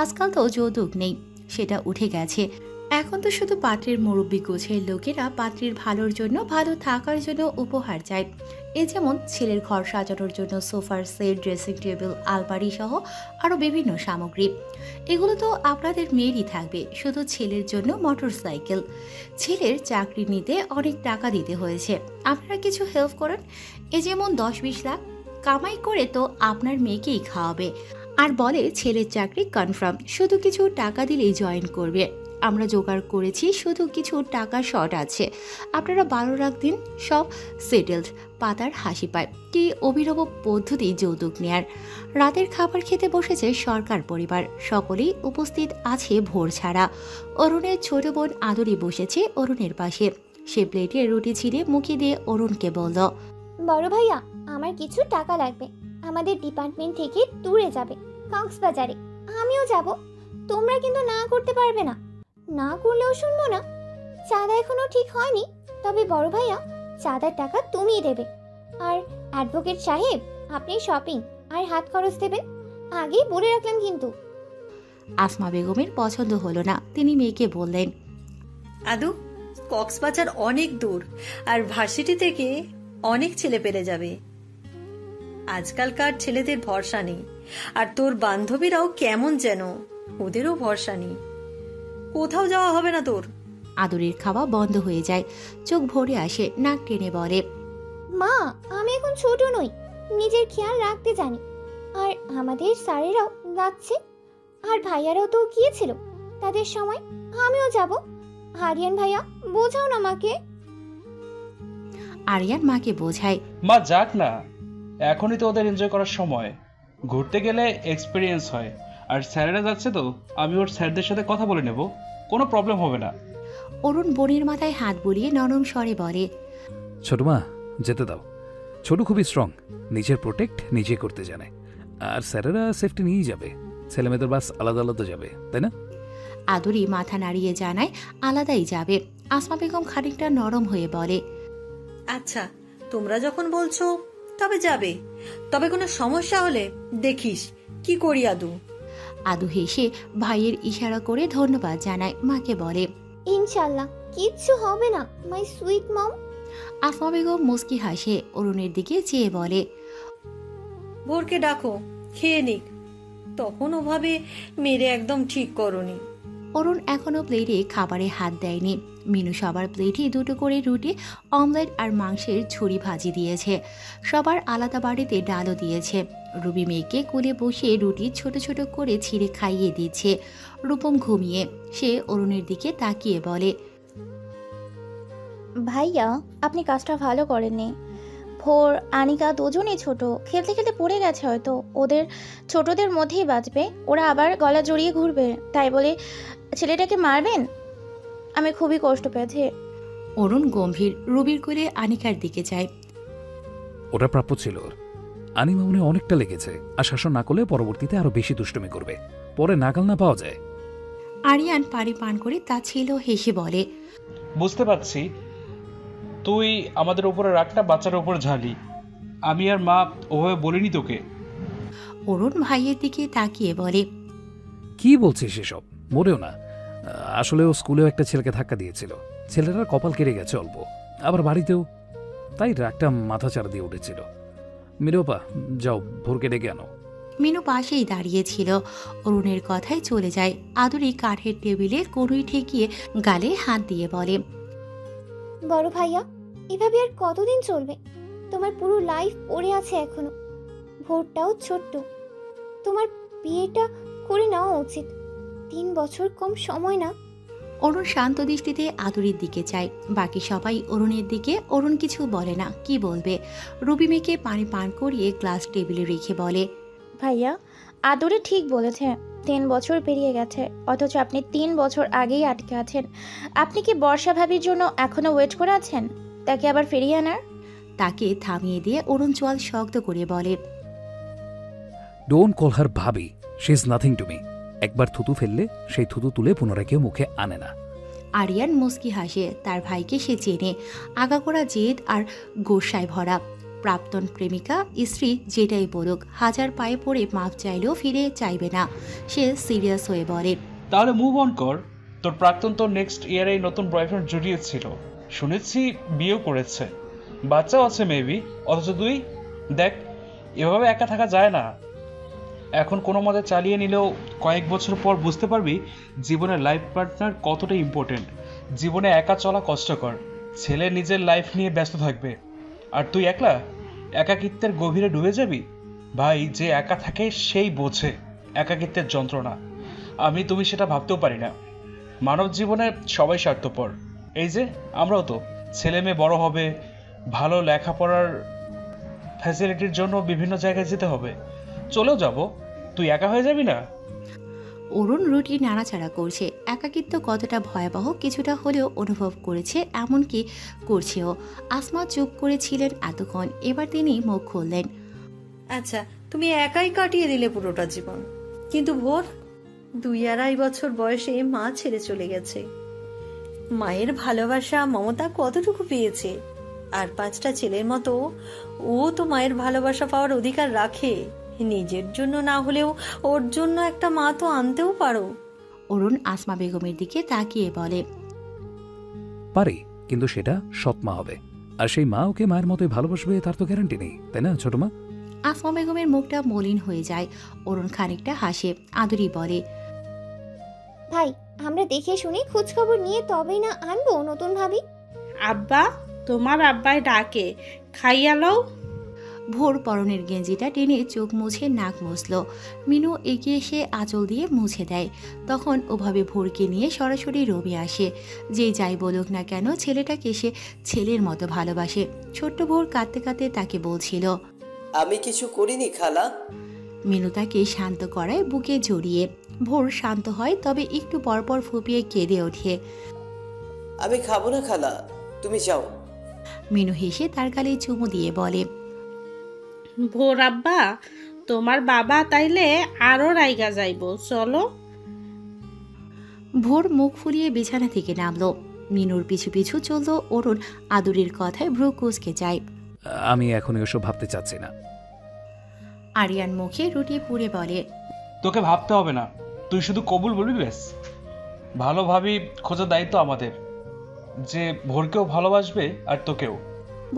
আজকাল তো যৌতুক নেই, সেটা উঠে গেছে। এখন তো শুধু পাত্রের মুরব্বী গোছের লোকেরা পাত্রীর ভালোর জন্য, ভালো থাকার জন্য উপহার চায়। এ যেমন ছেলের ঘর সাজানোর জন্য সোফার সেট, ড্রেসিং টেবিল, আলমারি সহ আরও বিভিন্ন সামগ্রী। এগুলো তো আপনাদের মেয়েরই থাকবে। শুধু ছেলের জন্য মোটর সাইকেল। ছেলের চাকরি নিতে অনেক টাকা দিতে হয়েছে, আপনারা কিছু হেল্প করেন। এ যেমন 10-20 লাখ কামাই করে তো আপনার মেয়েকেই খাওয়াবে। আর বলে ছেলের চাকরি কনফার্ম, শুধু কিছু টাকা দিলেই জয়েন করবে। আমরা জোগাড় করেছি, শুধু কিছু টাকা শর্ট আছে, আপনারা 12 লাখ দিন, সব সেটেলড। পাতার হাসি পায়। কি অভিনব পদ্ধতি যৌতুক নেয়ার। রাতের খাবার খেতে বসেছে সরকার পরিবার। সকলেই উপস্থিত আছে ভোর ছাড়া। অরুণের ছোট বোন আদরি বসেছে অরুণের পাশে। সে প্লেটে রুটি ছিঁড়ে মুখে দিয়ে অরুণকে বলল, বড় ভাইয়া, আমার কিছু টাকা লাগবে। আমাদের ডিপার্টমেন্ট থেকে ট্যুরে যাবে কক্সবাজারে। আমিও যাব, তোমরা কিন্তু না করতে পারবে না। না করলেও শুনবো না। চাঁদা এখনো ঠিক হয়নি, তবে বড় ভাইয়া চাঁদার টাকা তুমিই দেবে। আর অ্যাডভোকেট সাহেব, আপনি শপিং আর হাত খরচ দেবেন, আগেই বলে রাখলাম কিন্তু। আসমা বেগমের পছন্দ হলো না। তিনি মেয়েকে বললেন, আদু, কক্সবাজার অনেক দূর, আর ভার্সিটি থেকে অনেক ছেলে পেরে যাবে। আজকালকার ছেলেদের ভরসা নেই। আর তোর বান্ধবীরাও কেমন যেন, ওদেরও ভরসা নেই। কোথাও যাওয়া হবে না তোর। আদরের খাওয়া বন্ধ হয়ে যায়। চোখ ভরে আসে, নাক টেনে বলে, মা, আমি এখন ছোট নই, নিজের খেয়াল রাখতে জানি। আর আমাদের স্যারেরাও যাচ্ছে, আর ভাইয়ারাও তো গিয়েছিল তাদের সময়। আমিও যাব। আরিয়ান ভাইয়া, বোঝাও না মাকে। আরিয়ান মাকে বোঝায়, মা যাক না, এখনই তো ওদের এনজয় করার সময়। ঘুরতে গেলে এক্সপিরিয়েন্স হয়। আর স্যারেরা যাচ্ছে তো, আমি ওর স্যারদের সাথে কথা বলে নেব, কোনো প্রবলেম হবে না। অরুণ বোনের মাথায় হাত বুলিয়ে নরম স্বরে বলে, ছোট মা যেতে দাও। ছোট খুবই স্ট্রং, নিজের প্রোটেক্ট নিজে করতে জানে। আর স্যারেরা সেফটি নিয়েই যাবে। ছেলেমেয়েদের বাস আলাদা আলাদা যাবে, তাই না? আদুরি মাথা নাড়িয়ে জানায় আলাদাই যাবে। আসমা বেগম খানিকটা নরম হয়ে বলে, আচ্ছা তোমরা যখন বলছো তবে যাবে, তবে কোনো সমস্যা হলে দেখিস কি করি। আদু হেসে ভাইয়ের ইশারা করে ধন্যবাদ জানায়, মাকে বলে, ইনশাল্লাহ কিচ্ছু হবে না my sweet mom. Asma Begum মুস্কি হাসে অরুণের দিকে চেয়ে বলে, ভোরকে ডাকো খেয়ে নিক, তখন ওভাবে মেরে একদম ঠিক করনি। অরুণ এখনো প্লেটে খাবারে হাত দেয়নি। মিনু সবার প্লেটে দুটো করে রুটি, অমলেট আর মাংসের ঝুড়ি ভাজি দিয়েছে। সবার আলাদা বাড়িতে ডালও দিয়েছে। রুবি মেয়েকে কোলে বসে রুটি ছোট ছোট করে ছিঁড়ে খাইয়ে দিচ্ছে। রূপম ঘুমিয়ে, সে অরুণের দিকে তাকিয়ে বলে, ভাইয়া আপনি কাজটা ভালো করেননি। ভোর আনিকা দুজনেই ছোট, খেলতে খেলতে পড়ে গেছে, হয়তো ওদের ছোটদের মধ্যেই বাঁচবে, ওরা আবার গলা জড়িয়ে ঘুরবে, তাই বলে ছেলেটাকে মারবেন? আমি খুবই কষ্ট পেয়েছি। অরুণ গম্ভীর রুবির কোলে আনিকার দিকে যায়। ওটা প্রাপ্য ছিল ওর। আনিমা মনে অনেকটা লেগেছে, আর শাসন না করলে পরবর্তীতে আরো বেশি দুষ্টুমি করবে, পরে নাগাল না পাওয়া যায়। আরিয়ান পানি পান করে তা ছিল হেসে বলে, বুঝতে পারছি তুই আমাদের উপরে রাগটা বাচ্চার উপর ঝালি। আমি আর মা ওভাবে বলিনি তোকে। অরুণ ভাইয়ের দিকে তাকিয়ে বলে, কি বলছিস এসব? মরেও না। আসলে ও স্কুলেও একটা ছেলেকে ধাক্কা দিয়েছিল, ছেলেটার কপাল কেটে গেছে অল্প, আবার বাড়িতেও, তাই রাগটা মাথা চাড়া দিয়ে উঠেছিল। মিরোপা যাও, ভোরকে ডেকে আনো। মিনু পাশেই দাঁড়িয়েছিল। অরুণের কথায় চলে যায়। আদুরি কাঠের টেবিলের কোণই ঠেকিয়ে গালে হাত দিয়ে বলে, বড় ভাইয়া এভাবে আর কতদিন চলবে? তোমার পুরো লাইফ পড়ে আছে এখনো, ভোরটাও ছোট্ট, তোমার বিয়েটা করে নেওয়া উচিত। 3 বছর কম সময় না। অরুণ শান্ত দৃষ্টিতে আদুরির দিকে চায়, বাকি সবাই অরুণের দিকে। অরুণ কিছু বলে না, কি বলবে। রুবি মেয়েকে পানি পান করিয়ে গ্লাস টেবিলে রেখে বলে, ভাইয়া আদরে ঠিক বলেছে, 3 বছর পেরিয়ে গেছে, অথচ আপনি 3 বছর আগেই আটকে আছেন। আপনি কি বর্ষা ভাবির জন্য এখনো ওয়েট করে আছেন তাকে আবার ফিরিয়ে আনার? তাকে থামিয়ে দিয়ে অরুণ চোয়াল শক্ত করে বলে, ডোন্ট কল হার ভাবি, she is nothing to me. একবার থুতু ফেললে সেই থুতু তুলে পুনরায় কেউ মুখে আনে না। আরিয়ান মুস্কি হাসে, তার ভাইকে সে চেনে। আগাগোড়া জেদ আর গোসায় ভরা। প্রাক্তন প্রেমিকা স্ত্রী যেটাই বলুক, হাজার পায়ে পড়ে মাফ চাইলেও ফিরে চাইবে না। সে সিরিয়াস হয়ে বলে, তাহলে মুভ অন কর। তোর প্রাক্তন তো নেক্সট ইয়ারে নতুন বয়ফ্রেন্ড জুড়িয়েছিল, শুনেছি বিয়েও করেছে, বাচ্চাও আছে মেবি, অথচ তুই দেখ এভাবে একা থাকা যায় না। এখন কোনো মতে চালিয়ে নিলেও কয়েক বছর পর বুঝতে পারবি জীবনের লাইফ পার্টনার কতটা ইম্পর্টেন্ট। জীবনে একা চলা কষ্টকর, ছেলে নিজের লাইফ নিয়ে ব্যস্ত থাকবে, আর তুই একলা একাকিত্বের গভীরে ডুবে যাবি। ভাই, যে একা থাকে সেই বোঝে একাকিত্বের যন্ত্রণা। তুমি সেটা ভাবতেও পারি না। মানব জীবনে সবাই স্বার্থপর। এই যে আমরাও তো, ছেলে মেয়ে বড় হবে, ভালো লেখাপড়ার ফ্যাসিলিটির জন্য বিভিন্ন জায়গায় যেতে হবে, চলেও যাব, তুই একা হয়ে যাবি না। অরুণ রুটি নাড়াচাড়া করছে। একাকিত্ব কতটা ভয়াবহ কিছুটা হলেও অনুভব করেছে, এমনকি করছেও। আসমা চুপ করেছিলেন এতক্ষণ, এবার তিনি মুখ খুললেন। আচ্ছা তুমি একাই কাটিয়ে দিলে পুরোটা জীবন, কিন্তু ভোর 2-2.5 বছর বয়সে মা ছেড়ে চলে গেছে। মায়ের ভালোবাসা মমতা কতটুকু পেয়েছে? আর 5টা ছেলের মতো ও তো মায়ের ভালোবাসা পাওয়ার অধিকার রাখে। নিজের জন্য না হলেও ওর জন্য একটা মা তো আনতেও পারো। অরুণ আসমা বেগমের দিকে তাকিয়ে বলে, পারি, কিন্তু সেটা সৎ মা হবে, আর সেই মা ওকে মায়ের মতোই ভালোবাসবে তার তো গ্যারান্টি নেই, তাই না ছোট মা? আসমা বেগমের মুখটা মলিন হয়ে যায়। অরুণ খানিকটা হাসে। আদুরি বলে, ভাই আমরা দেখে শুনে খোঁজ খবর নিয়ে তবেই না আনবো নতুন ভাবি। আব্বা, তোমার আব্বাই ডাকে, খাইয়া লও। ভোর পরনের গেঞ্জিটা টেনে চোখ মুছে নাক মুছল। মিনু এগিয়ে এসে আঁচল দিয়ে মুছে দেয়। তখন ওভাবে ভোরকে নিয়ে সরাসরি রবি আসে। যে যাই বলুক না কেন ছেলেটাকে সে ছেলের মতো ভালোবাসে। ছোট্ট ভোর কাঁদতে কাঁদতে তাকে বলছিল, আমি কিছু করিনি খালা। মিনু তাকে শান্ত করায় বুকে জড়িয়ে। ভোর শান্ত হয়, তবে একটু পরপর ফুপিয়ে কেঁদে ওঠে। আমি খাবো না খালা, তুমি যাও। মিনু হেসে তার গালে চুমু দিয়ে বলে, ভোর আব্বা, তোমার বাবা তাইলে আরো রাইগা যাইব, চলো। ভোর মুখ ফুলিয়ে বিছানা থেকে নামলো। মিনুর পিছু পিছু চলল অরুণ আদুরির কথায় ভ্রু কুঁচকে যায়। আমি এখন এসব ভাবতে চাচ্ছি না। আরিয়ান মুখে রুটি পুড়ে বলে, তোকে ভাবতে হবে না, তুই শুধু কবুল বলবি ব্যাস। ভালোভাবেই খোঁজার দায়িত্ব আমাদের, যে ভোরকেও ভালোবাসবে আর তোকেও।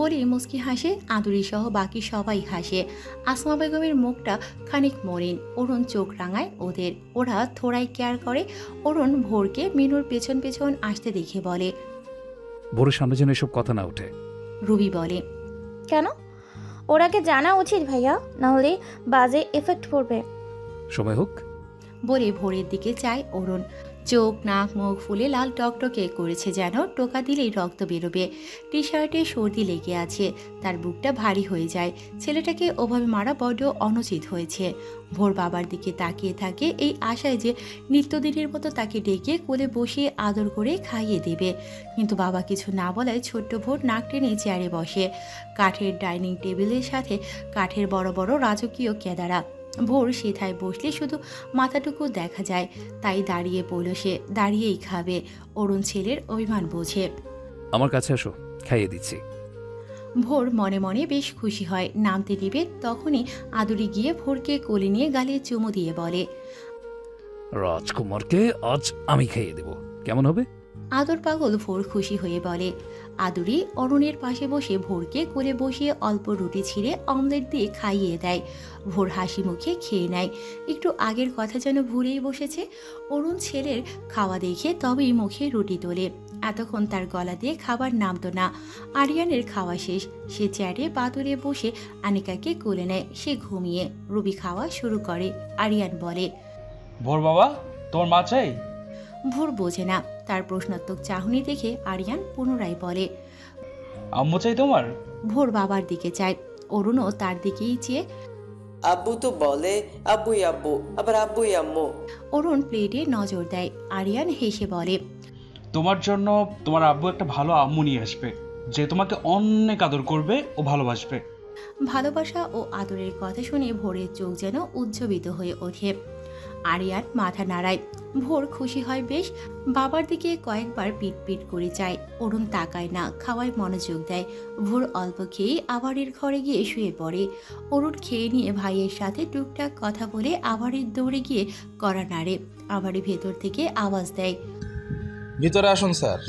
বলি মুস্কি হাসে। আদুরি সহ বাকি সবাই হাসে। আসমা বেগমের মুখটা খানিক মলিন। অরুণ চোখ রাঙায় ওদের। ওরা থোড়াই কেয়ার করে। অরুণ ভোরকে মিনুর পেছন পেছন আসতে দেখে বলে, ভোরের সামনে যেন এসব কথা না ওঠে। রুবি বলে, কেন? ওরাকে জানা উচিত ভাইয়া, নাহলে বাজে এফেক্ট পড়বে। সময় হোক বলে ভোরের দিকে চায় অরুণ। চোখ নাক মুখ ফুলে লাল টকটকে করেছে, যেন টোকা দিলেই রক্ত বেরোবে। টি শার্টে সর্দি লেগে আছে, তার বুকটা ভারী হয়ে যায়। ছেলেটাকে ওভাবে মারা বড্ড অনুচিত হয়েছে। ভোর বাবার দিকে তাকিয়ে থাকে এই আশায় যে নিত্যদিনের মতো তাকে ডেকে কোলে বসিয়ে আদর করে খাইয়ে দেবে। কিন্তু বাবা কিছু না বলায় ছোট্ট ভোর নাক টেনে চেয়ারে বসে। কাঠের ডাইনিং টেবিলের সাথে কাঠের বড় বড় রাজকীয় কেদারা। ভোর সেথায় বসলে শুধু মাথাটুকু দেখা যায়, তাই দাঁড়িয়ে পড়ল সে। দাঁড়িয়েই খাবে। অরুণ ছেলের অভিমান বোঝে। আমার কাছে আসো, খাইয়ে দিচ্ছি। ভোর মনে মনে বেশ খুশি হয়। নামতে নিবে তখনই আদুরি গিয়ে ভোরকে কোলে নিয়ে গালে চুমু দিয়ে বলে, রাজকুমারকে আজ আমি খাইয়ে দেব, কেমন হবে? আদর পাগল ভোর খুশি হয়ে বলে। আদুরি অরুণের পাশে বসে ভোরকে কোলে বসিয়ে অল্প রুটি ছিঁড়ে অমলেট দিয়ে খাইয়ে দেয়। ভোর হাসি মুখে খেয়ে নেয়। একটু আগের কথা যেন ভুলেই বসেছে। অরুণ ছেলের খাওয়া দেখে তবেই মুখে রুটি তোলে। এতক্ষণ তার গলা দিয়ে খাবার নামতো না। আরিয়ানের খাওয়া শেষ। সে চেয়ারে পাতুরে বসে আনিকাকে কোলে নেয়। সে ঘুমিয়ে। রুবি খাওয়া শুরু করে। আরিয়ান বলে, ভোর বাবা, তোমার মা চাই? ভোর বোঝে না। তার প্রশ্নাত্মক চাহনি দেখে আরিয়ান পুনরায় বলে, আম্মু চাই তোমার? ভোর বাবার দিকে চায়। অরুণও তার দিকেই চেয়ে, আব্বু তো বলে আব্বুই আব্বু, আবার আব্বুই আম্মু। অরুণ প্লেটে নজর দেয়। আরিয়ান হেসে বলে, তোমার জন্য তোমার আব্বু একটা ভালো আম্মু নিয়ে আসবে, যে তোমাকে অনেক আদর করবে ও ভালোবাসবে। ভালোবাসা ও আদরের কথা শুনে ভোরের চোখ যেন উজ্জীবিত হয়ে ওঠে। আরিয়ান মাথা নাড়ায়। ভোর খুশি হয় বেশ। বাবার দিকে কয়েকবার পিট পিট করে চায়। অরুণ তাকায় না, খাওয়ায় মনোযোগ দেয়। ভোর অল্প খেয়ে আবারের ঘরে গিয়ে শুয়ে পড়ে। অরুণ খেয়ে নিয়ে ভাইয়ের সাথে টুকটাক কথা বলে আবারের দৌড়ে গিয়ে কড়া নাড়ে। আবারই ভেতর থেকে আওয়াজ দেয়, ভিতরে আসুন স্যার।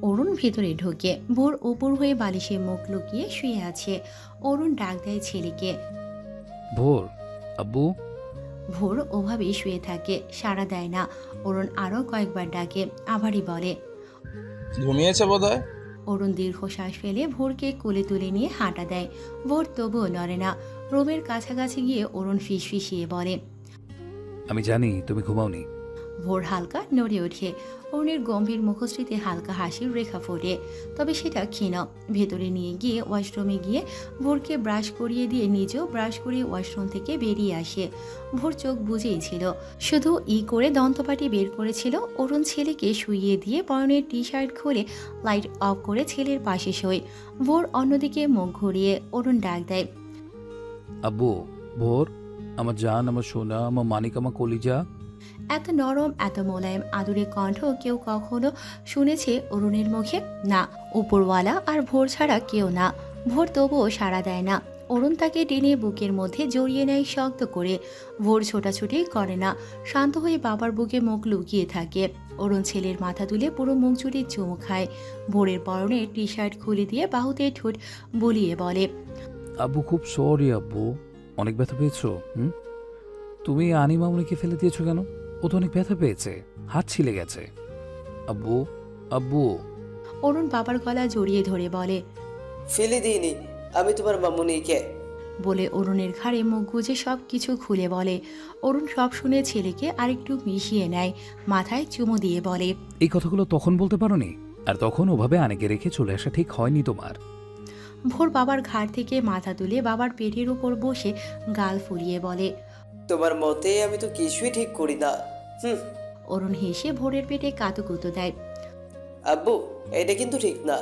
অরুণ ভেতরে ঢোকে। ভোর উপর হয়ে বালিশে মুখ লুকিয়ে শুয়ে আছে। অরুণ ডাক দেয় ছেলেকে, ভোর, আব্বু। ভোর ওভাবেই শুয়ে থাকে, সাড়া দেয় না। অরুণ আরো কয়েকবার ডাকে, আবারই বলে, ঘুমিয়েছে বোধহয়। অরুণ দীর্ঘশ্বাস ফেলে ভোরকে কোলে তুলে নিয়ে হাঁটা দেয়। ভোর তবুও নড়ে না। রুমের কাছাকাছি গিয়ে অরুণ ফিসফিসিয়ে বলে, আমি জানি তুমি ঘুমাওনি। ভোর হালকা নড়ে ওঠে। অরুণের গম্ভীর মুখশ্রীতে হালকা হাসির রেখা ফোটে, তবে সেটা ক্ষীণ। ভেতরে নিয়ে গিয়ে ওয়াশরুমে গিয়ে ভোরকে ব্রাশ করিয়ে দিয়ে নিজেও ব্রাশ করে ওয়াশরুম থেকে বেরিয়ে আসে। ভোর চোখ বুঝেই ছিল, শুধু করে দন্তপাটি বের করেছিল। অরুণ ছেলেকে শুইয়ে দিয়ে পরনের টি শার্ট খুলে লাইট অফ করে ছেলের পাশে শোয়। ভোর অন্যদিকে মুখ ঘুরিয়ে অরুণ ডাক দেয়, আব্বু। ভোর, আমার জান, আমার সোনা, আমার মানিক, আমার কলিজা। এত নরম এত মোলায়েম আদুরে কণ্ঠ কেউ কখনো শুনেছে অরুণের মুখে? না, উপরওয়ালা আর ভোর ছাড়া কেউ না। ভোর তবুও সাড়া দেয় না। অরুণ তাকে টেনে বুকের মধ্যে জড়িয়ে নেয় শক্ত করে। ভোর ছোটাছুটি করে না, শান্ত হয়ে বাবার বুকে মুখ লুকিয়ে থাকে। অরুণ ছেলের মাথা তুলে পুরো মুখ জুড়ে চুমু খায়। ভোরের পরনের টি শার্ট খুলে দিয়ে বাহুতে ঠোঁট বুলিয়ে বলে, আব্বু খুব সরি আব্বু, অনেক ব্যথা পেয়েছো? তুমি আনিমামুনিকে ফেলে দিয়েছো কেন? ও তো অনেক ব্যথা পেয়েছে, হাত ছিলে গেছে। আব্বু, আব্বু। অরুণ বাবার গলা জড়িয়ে ধরে বলে, ফেলে দিইনি, আমি তোমার মামুনিকে। বলে অরুণের ঘাড়ে মুখ গুজে সব কিছু খুলে বলে। অরুণ সব শুনে ছেলেকে আরেকটু মিশিয়ে নেয়, মাথায় চুমু দিয়ে বলে, এই কথাগুলো তখন বলতে পারোনি? আর তখন ওভাবে আনেকে রেখে চলে আসা ঠিক হয়নি তোমার। ভোর বাবার ঘাড় থেকে মাথা তুলে বাবার পেটের উপর বসে গাল ফুলিয়ে বলে, তোমার মতে আমি তো কিছুই ঠিক করি না। অরুণ হেসে ভোরের পেটে কাতুকুতু দেয়। আব্বু, এটা কিন্তু ঠিক না।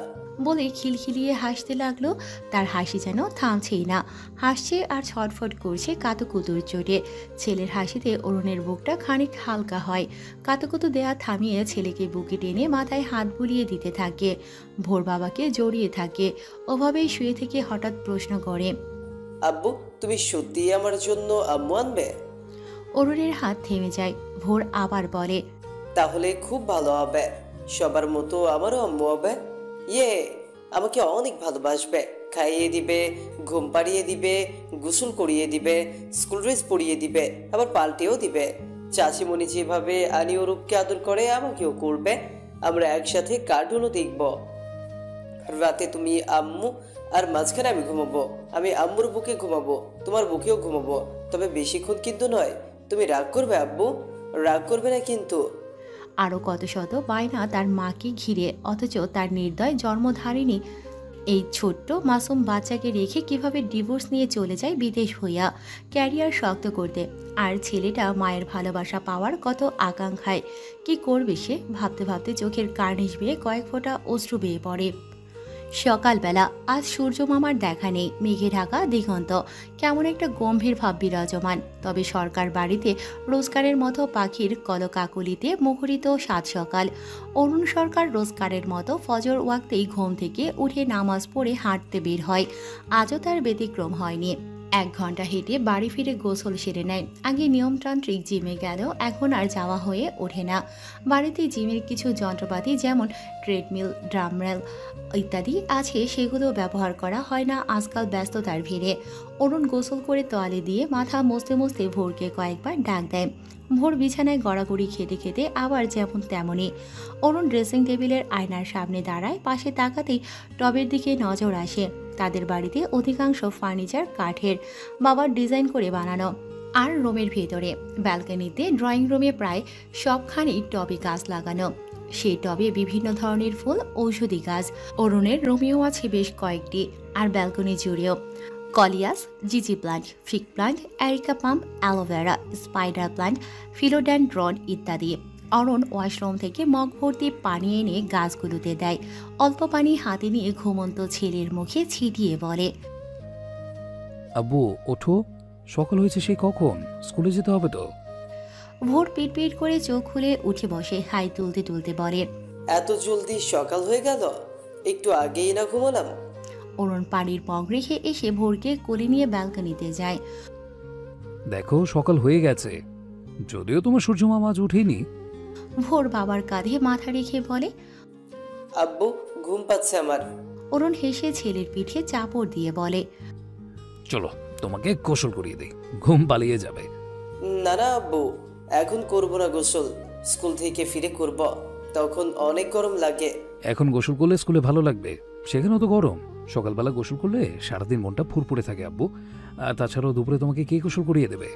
বলে খিলখিলিয়ে হাসতে লাগলো। তার হাসি যেন থামছেই না, হাসছে আর ছটফট করছে কাতুকুতুর চোটে। ছেলের হাসিতে অরুণের বুকটা খানিক হালকা হয়। কাতুকুতু দেয়া থামিয়ে ছেলেকে বুকে টেনে মাথায় হাত বুলিয়ে দিতে থাকে। ভোর বাবাকে জড়িয়ে থাকে। ওভাবেই শুয়ে থেকে হঠাৎ প্রশ্ন করে, আব্বু তুমি সত্যি আমার জন্য আম্মু আনবে? অরুণের হাত থেমে যায়। ভোর আবার বলে, তাহলে খুব ভালো হবে, সবার মতো আমারও আম্মু হবে। ইয়ে, আমাকে অনেক ভালোবাসবে, খাইয়ে দিবে, ঘুম পাড়িয়ে দিবে, গোসল করিয়ে দিবে, স্কুল ড্রেস পরিয়ে দিবে, আবার পাল্টেও দিবে। চাচিমণি যেভাবে আনি ও রূপকে আদর করে আমাকেও করবে। আমরা একসাথে কার্টুনও দেখব। রাতে তুমি আম্মু আর মাঝখানে আমি ঘুমাবো। আমি আম্মুর বুকে ঘুমাবো, তোমার বুকেও ঘুমাবো, তবে বেশিক্ষণ কিন্তু নয়। তুমি রাগ করবে আব্বু? রাগ করবে না কিন্তু? আরও কত শত বায়না তার মাকে ঘিরে, অথচ তার নির্দয় জন্মধারিণী এই ছোট্ট মাসুম বাচ্চাকে রেখে কিভাবে ডিভোর্স নিয়ে চলে যায় বিদেশ হইয়া ক্যারিয়ার শক্ত করতে। আর ছেলেটা মায়ের ভালোবাসা পাওয়ার কত আকাঙ্ক্ষায়। কি করবে সে? ভাবতে ভাবতে চোখের কার্নিশ বেয়ে কয়েক ফোঁটা অশ্রু বেয়ে পড়ে। সকালবেলা আজ সূর্য মামার দেখা নেই। মেঘে ঢাকা দিগন্ত, কেমন একটা গম্ভীর ভাব বিরাজমান। তবে সরকার বাড়িতে রোজগারের মতো পাখির কলকাকলিতে মুখরিত সাত সকাল। অরুণ সরকার রোজগারের মতো ফজর ওয়াক্তেই ঘুম থেকে উঠে নামাজ পড়ে হাঁটতে বের হয়। আজও তার ব্যতিক্রম হয়নি। 1 ঘন্টা হেঁটে বাড়ি ফিরে গোসল সেরে নেয়। আগে নিয়মতান্ত্রিক জিমে গেলেও এখন আর যাওয়া হয়ে ওঠে না। বাড়িতে জিমের কিছু যন্ত্রপাতি যেমন ট্রেডমিল, ড্রামরেল ইত্যাদি আছে, সেগুলো ব্যবহার করা হয় না আজকাল ব্যস্ততার ভিড়ে। অরুণ গোসল করে তোয়ালে দিয়ে মাথা মুছতে মুছতে ভোরকে কয়েকবার ডাক দেয়। ভোর বিছানায় গড়াগড়ি খেতে খেতে আবার যেমন তেমনই। অরুণ ড্রেসিং টেবিলের আয়নার সামনে দাঁড়ায়। পাশে তাকাতেই টবের দিকে নজর আসে। তাদের বাড়িতে অধিকাংশ ফার্নিচার কাঠের, বাবার ডিজাইন করে বানানো। আর রুমের ভেতরে ব্যালকনিতে, ড্রয়িং রুমে প্রায় সবখানি টবে গাছ লাগানো। সেই টবে বিভিন্ন ধরনের ফুল, ঔষধি গাছ। অরুণের রুমেও আছে বেশ কয়েকটি, আর ব্যালকনি জুড়েও কলিয়াস, জিজি প্লান্ট, ফিক প্লান্ট, এরিকা পাম, অ্যালোভেরা, স্পাইডার প্লান্ট, ফিলোডেন্ড্রন ইত্যাদি। অরুণ ওয়াশরুম থেকে মগ ভর্তি পানি এনে গাছগুলোতে দেয়। অল্প পানি হাতে নিয়ে ঘুমন্ত ছেলের মুখে ছিটিয়ে বলে, আব্বু ওঠো, সকাল হয়েছে সেই কখন, স্কুলে যেতে হবে তো। ভোর পিট করে চোখ খুলে উঠে বসে, হাই তুলতে তুলতে বলে, এত জলদি সকাল হয়ে গেল? একটু আগেই না ঘুমালাম? অরুণ পানির মগ রেখে এসে ভোরকে কোলে নিয়ে ব্যালকনিতে যায়। দেখো সকাল হয়ে গেছে, যদিও তোমার সূর্য মামা আজ উঠেনি। ভোর বাবার কাঁধে মাথা রেখে বলে, আব্বু ঘুম পাচ্ছে আমার। অরুণ হেসে ছেলের পিঠে চাপড় দিয়ে বলে, চলো তোমাকে গোসল করিয়ে দেই, ঘুম পালিয়ে যাবে। না না আব্বু, এখন করব না গোসল, স্কুল থেকে ফিরে করব, তখন অনেক গরম লাগে। এখন গোসল করলে স্কুলে ভালো লাগবে, সেখানেও তো গরম। সকালবেলা গোসল করলে সারাদিন মনটা ফুরফুরে থাকে আব্বু। আর তাছাড়াও দুপুরে তোমাকে কে গোসল করিয়ে দেবে?